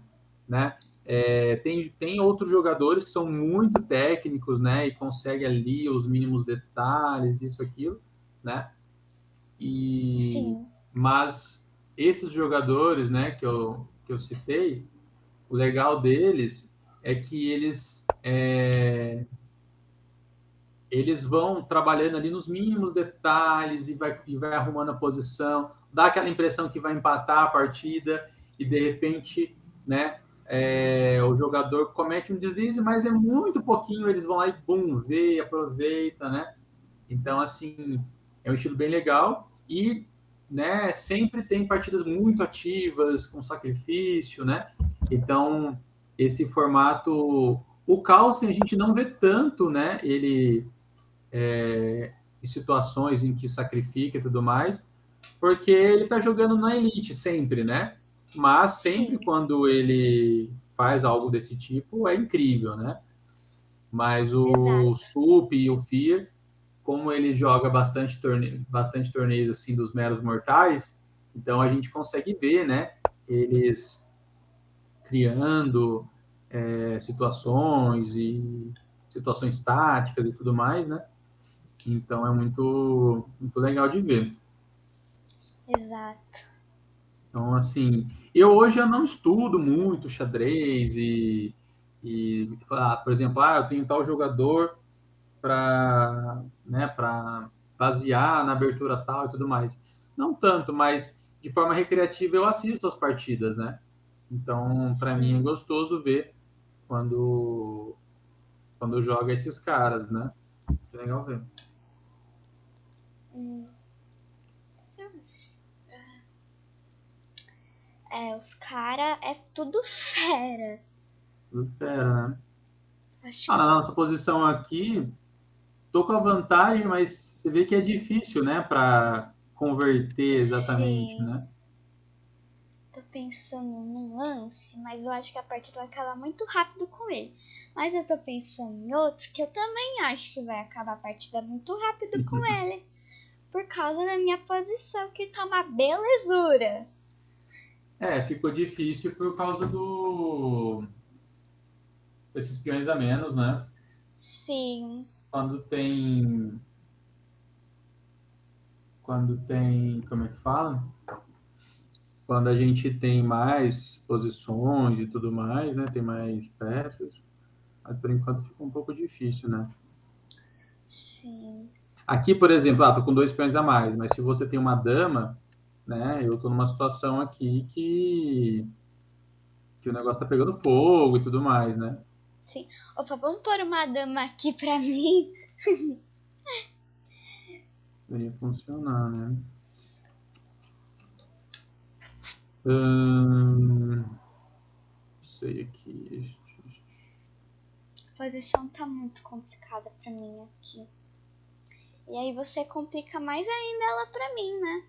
né? Tem outros jogadores que são muito técnicos, né? E conseguem ali os mínimos detalhes, isso, aquilo, né? Sim. Mas esses jogadores, né, que eu citei, o legal deles é que eles vão trabalhando ali nos mínimos detalhes e vai arrumando a posição. dá aquela impressão que vai empatar a partida e de repente, né, o jogador comete um deslize, mas é muito pouquinho, eles vão lá e bum, vê, aproveita, né? Então, assim, é um estilo bem legal e, né, sempre tem partidas muito ativas, com sacrifício, né? Então, esse formato... O Carlsen a gente não vê tanto, né? Ele em situações em que sacrifica e tudo mais, porque ele está jogando na elite sempre, né? Mas sempre Sim. quando ele faz algo desse tipo, é incrível, né? Mas o Exato. Sup e o Fear, como ele joga bastante torneios assim dos meros mortais, então a gente consegue ver, né? Eles criando situações e situações táticas e tudo mais, né? Então é muito legal de ver. Exato. Então, assim, eu não estudo muito xadrez por exemplo, eu tenho tal jogador para, né, para basear na abertura tal e tudo mais. Não tanto, mas de forma recreativa eu assisto as partidas, né? Então, para mim é Sim. gostoso ver quando joga esses caras, né? Que legal ver. Hum, os cara é tudo fera. Tudo fera, né? Acho Na que nossa posição aqui, tô com a vantagem, mas você vê que é difícil, né, para converter exatamente, sim. né? Tô pensando num lance, mas eu acho que a partida vai acabar muito rápido com ele. Mas eu tô pensando em outro que eu também acho que vai acabar a partida muito rápido com ele. Por causa da minha posição, que tá uma belezura. Ficou difícil por causa desses peões a menos, né? Sim, Quando tem, como é que fala? Quando a gente tem mais posições e tudo mais, né? Tem mais peças, mas por enquanto fica um pouco difícil, né? sim. Aqui, por exemplo, tô com 2 peões a mais, mas se você tem uma dama, né? Eu tô numa situação aqui que o negócio tá pegando fogo e tudo mais, né? Sim. Opa, vamos pôr uma dama aqui pra mim? Deveria funcionar, né? Hum, sei aqui. A posição tá muito complicada pra mim aqui. E aí você complica mais ainda ela pra mim, né?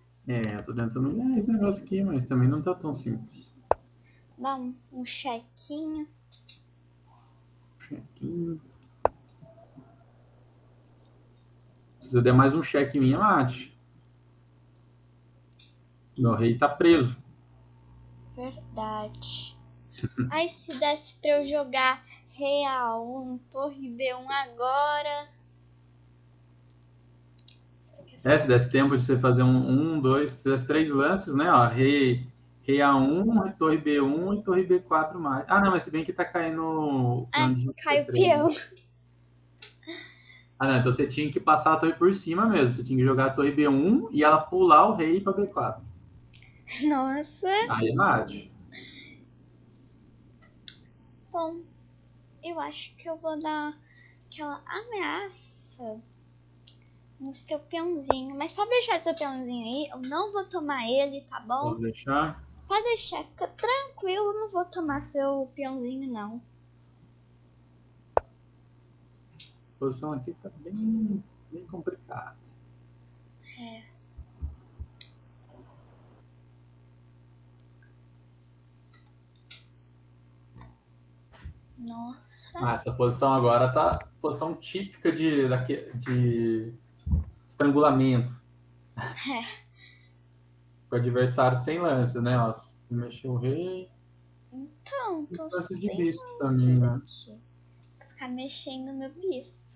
Eu tô tentando esse negócio aqui, mas também não tá tão simples. Dá um chequinho. Chequinho. Se você der mais um cheque em minha, mate. Meu rei tá preso. Verdade. Aí se desse pra eu jogar rei A1, torre B1 agora. Se desse tempo de você fazer dois, três lances, né? Ó, rei A1, torre B1 e torre B4 mais. Não, mas se bem que tá caindo o peão de Cai o C3. peão. Né? Não, então você tinha que passar a torre por cima mesmo. Você tinha que jogar a torre B1 e ela pular o rei para B4. Nossa. Aí é mate. Bom, eu acho que eu vou dar aquela ameaça no seu peãozinho. Mas pode deixar seu peãozinho aí. Eu não vou tomar ele, tá bom? Posso deixar? Pode deixar, fica tranquilo. Eu não vou tomar seu peãozinho, não. A posição aqui tá bem complicada. É. Nossa. Essa posição agora tá posição típica de estrangulamento. É. Com o adversário sem lance, né? Ó, mexeu o rei. Então, E tô lance de sem bispo também, lances né? aqui. Vou ficar mexendo meu bispo.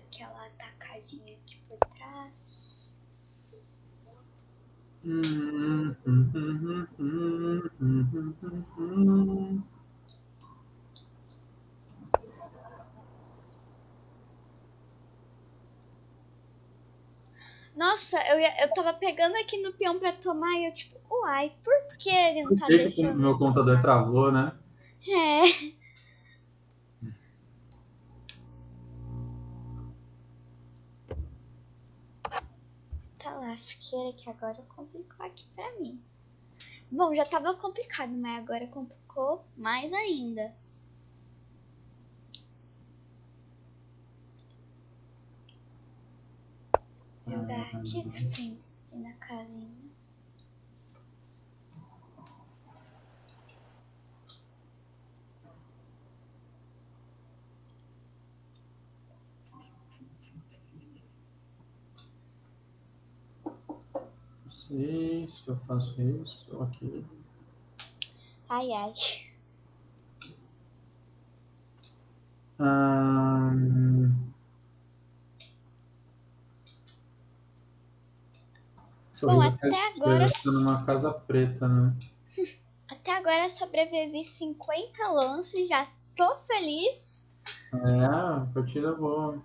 Aquela atacadinha aqui por trás. Nossa, eu tava pegando aqui no peão pra tomar e eu tipo, uai, por que ele não Por tá que que o deixando meu eu computador tomar? travou, né? É. Tá lasqueira que agora complicou aqui pra mim. Bom, já tava complicado, mas agora complicou mais ainda. Jogar aqui, sim, e na casinha. Não sei se eu faço isso aqui. Ai, ai. Isso é Bom, horrível ficar numa casa preta, né? até agora sobrevivi 50 lances, já tô feliz. É, partida boa.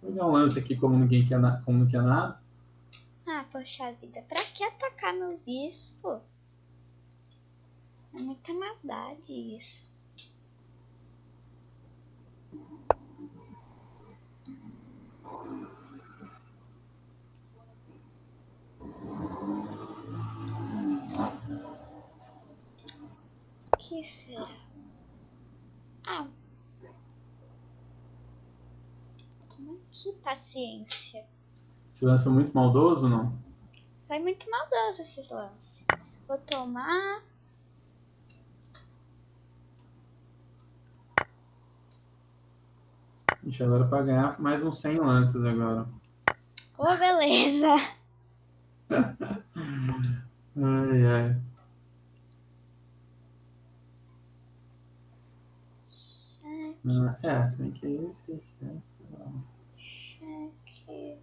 Vou dar um lance aqui como ninguém quer, como não quer nada. Ah, poxa vida, pra que atacar meu bispo? É muita maldade isso. O que será? Ah, que paciência. Esse lance foi muito maldoso, não? Foi muito maldoso esses lances. Vou tomar. Ixi, agora pra ganhar mais uns 100 lances agora. Ô, beleza. Ai, ai. Cheque, Se bem que esse. cheque.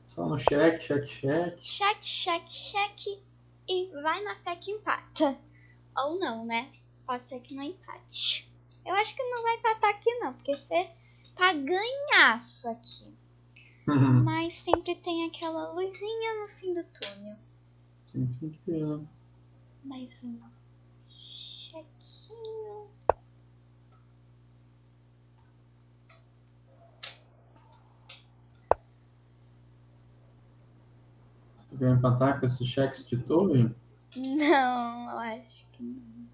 Só no cheque, cheque, cheque. Cheque, cheque, cheque. E vai na fé que empata. Ou não, né? Pode ser que não empate. Eu acho que não vai empatar aqui não, porque você tá ganhaço aqui. Mas sempre tem aquela luzinha no fim do túnel. Sempre tem que ter, né? Mais um chequinho. Você vai empatar com esses cheques de torre? Não, eu acho que não.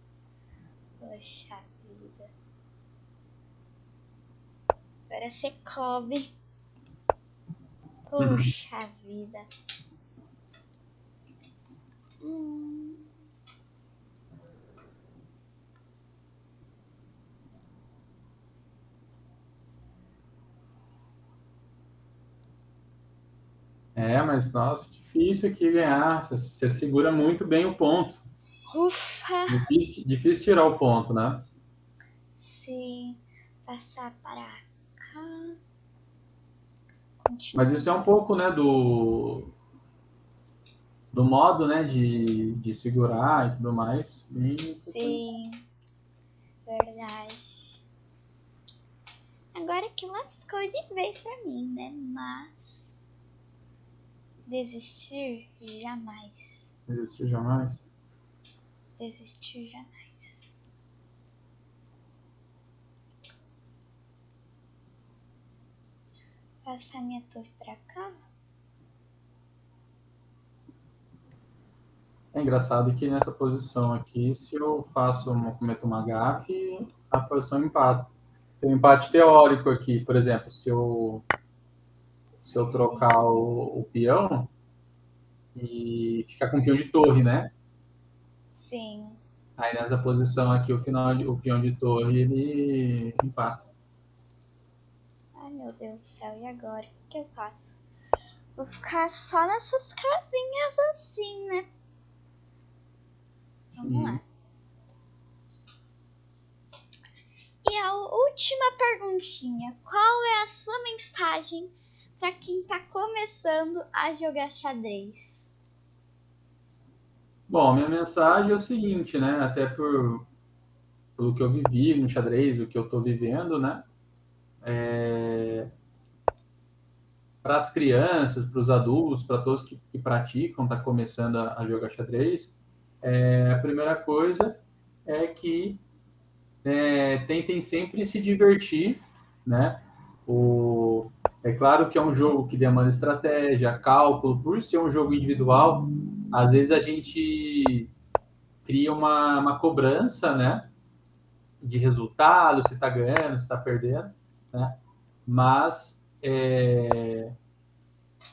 Poxa vida. Agora você cobre. Poxa vida. Mas nossa, difícil aqui ganhar. Você segura muito bem o ponto. Ufa. Difícil tirar o ponto, né? Sim. Passar para cá. Mas isso é um pouco, né, do modo, né, de segurar e tudo mais. Sim. Verdade. Agora que lascou de vez pra mim, né? Mas desistir jamais. Desistir jamais. Desistir jamais. Passar minha torre pra cá. É engraçado que nessa posição aqui, se eu cometo uma gafe, a posição empata. Tem um empate teórico aqui, por exemplo, se eu trocar o peão e ficar com o peão de torre, né? Sim. Aí nessa posição aqui, o peão de torre, ele empata. Ai, meu Deus do céu. E agora? O que eu faço? Vou ficar só nessas casinhas assim, né? Vamos lá. E a última perguntinha. Qual é a sua mensagem para quem tá começando a jogar xadrez? Bom, minha mensagem é o seguinte, né? Até pelo que eu vivi no xadrez, o que eu estou vivendo, né? Para as crianças, para os adultos, para todos que praticam, tá começando a jogar xadrez, a primeira coisa é que tentem sempre se divertir, né? É claro que é um jogo que demanda estratégia, cálculo, por ser um jogo individual, às vezes a gente cria uma cobrança, né? De resultado, se está ganhando, se está perdendo, né? Mas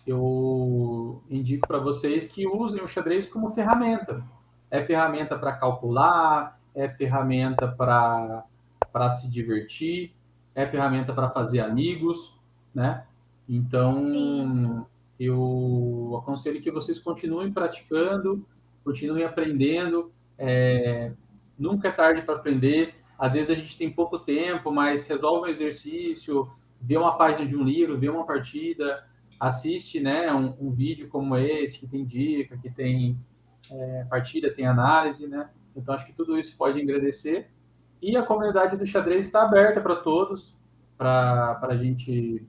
eu indico para vocês que usem o xadrez como ferramenta. É ferramenta para calcular, é ferramenta para se divertir, é ferramenta para fazer amigos, né? Então, Sim. eu aconselho que vocês continuem praticando, continuem aprendendo. Nunca é tarde para aprender. Às vezes a gente tem pouco tempo, mas resolve um exercício, vê uma página de um livro, vê uma partida, assiste, né, um vídeo como esse, que tem dica, que tem partida, tem análise, né? Então acho que tudo isso pode engrandecer. E a comunidade do xadrez está aberta para todos, para a gente,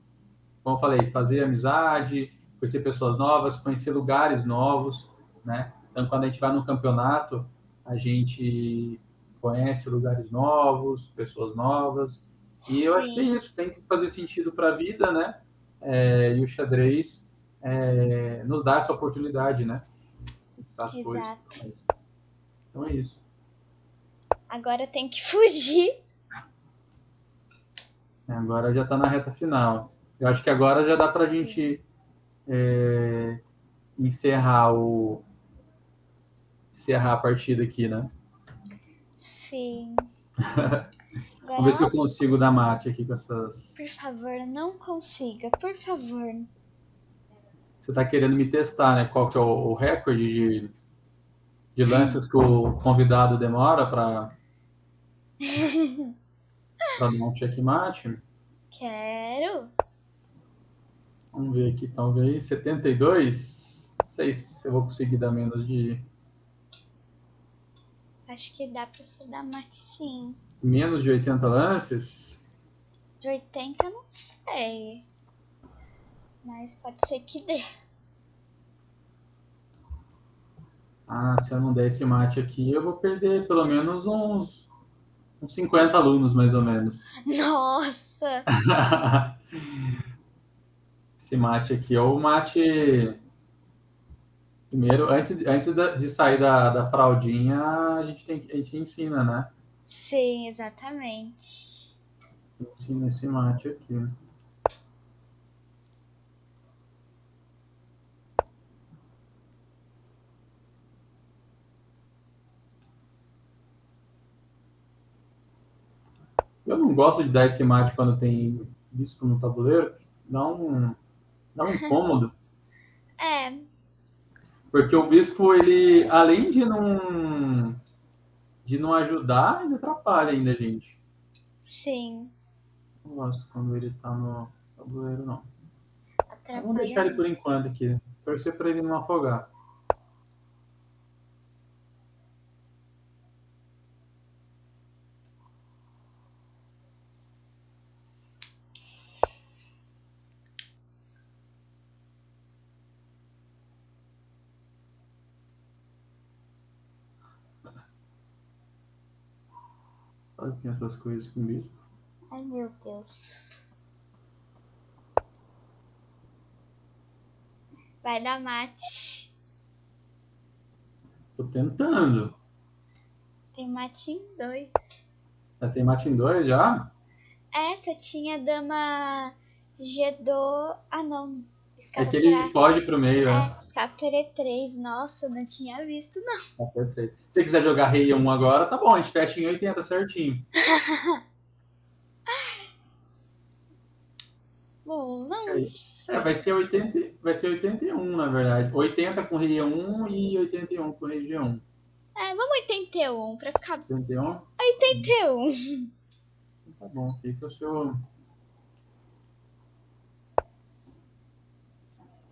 como eu falei, fazer amizade, conhecer pessoas novas, conhecer lugares novos, né? Então quando a gente vai no campeonato, a gente conhece lugares novos, pessoas novas. E eu acho que é Sim. isso, tem que fazer sentido para a vida, né? E o xadrez nos dá essa oportunidade, né? As coisas. Exato. Então é isso. Agora tem que fugir. Agora já está na reta final. Eu acho que agora já dá para a gente encerrar a partida aqui, né? Sim. Vamos ver se eu consigo dar mate aqui com essas. Por favor, não consiga, por favor. Você está querendo me testar, né? Qual que é o recorde de lances que o convidado demora para dar um checkmate? Quero. Vamos ver aqui, talvez 72. Não sei se eu vou conseguir dar menos de. Acho que dá pra se dar mate sim. Menos de 80 lances? De 80 não sei. Mas pode ser que dê. Se eu não der esse mate aqui, eu vou perder pelo menos uns 50 alunos, mais ou menos. Nossa! Esse mate aqui é o mate. Primeiro, antes de sair da fraldinha, a gente ensina, né? Sim, exatamente. Ensina esse mate aqui. Eu não gosto de dar esse mate quando tem bispo no tabuleiro, dá um incômodo. Porque o bispo, ele, além de não ajudar, ele atrapalha ainda a gente. Sim. Não gosto quando ele tá no tabuleiro, não. Vamos deixar ele Atrapalha. por enquanto aqui. Torcer para ele não afogar. Sabe que tem essas coisas com bispo? Ai, meu Deus. Vai dar mate. Tô tentando. Tem mate em 2. Já tem mate em 2 já? Essa tinha dama G2. Ah, não. É Escapa que pra. ele foge pro meio, né? Escapa para E3. Nossa, não tinha visto, não. Tá perfeito. Se você quiser jogar rei 1 agora, tá bom, a gente fecha em 80 certinho. Bom, não Vai ser 80, vai ser 81, na verdade. 80 com rei E1 e 81 com rei G1. Vamos 81 pra ficar 81? 81. Tá bom, fica o seu.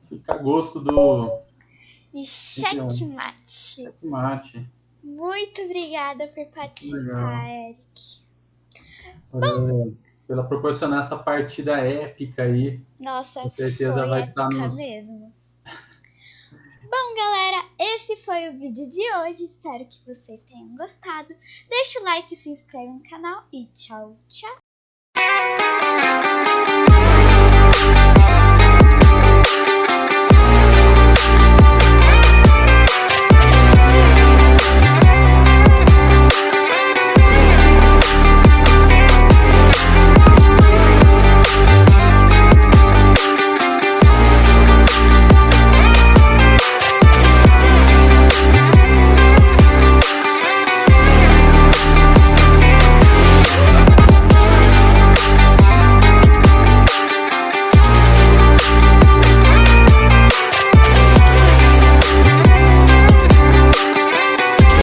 Fica a gosto do. E checkmate. Checkmate. Muito obrigada por participar, Eric. Pela proporcionar essa partida épica aí. Nossa, com certeza foi vai estar épica nos. mesmo. Bom, galera, esse foi o vídeo de hoje. Espero que vocês tenham gostado. Deixa o like, se inscreve no canal e tchau, tchau.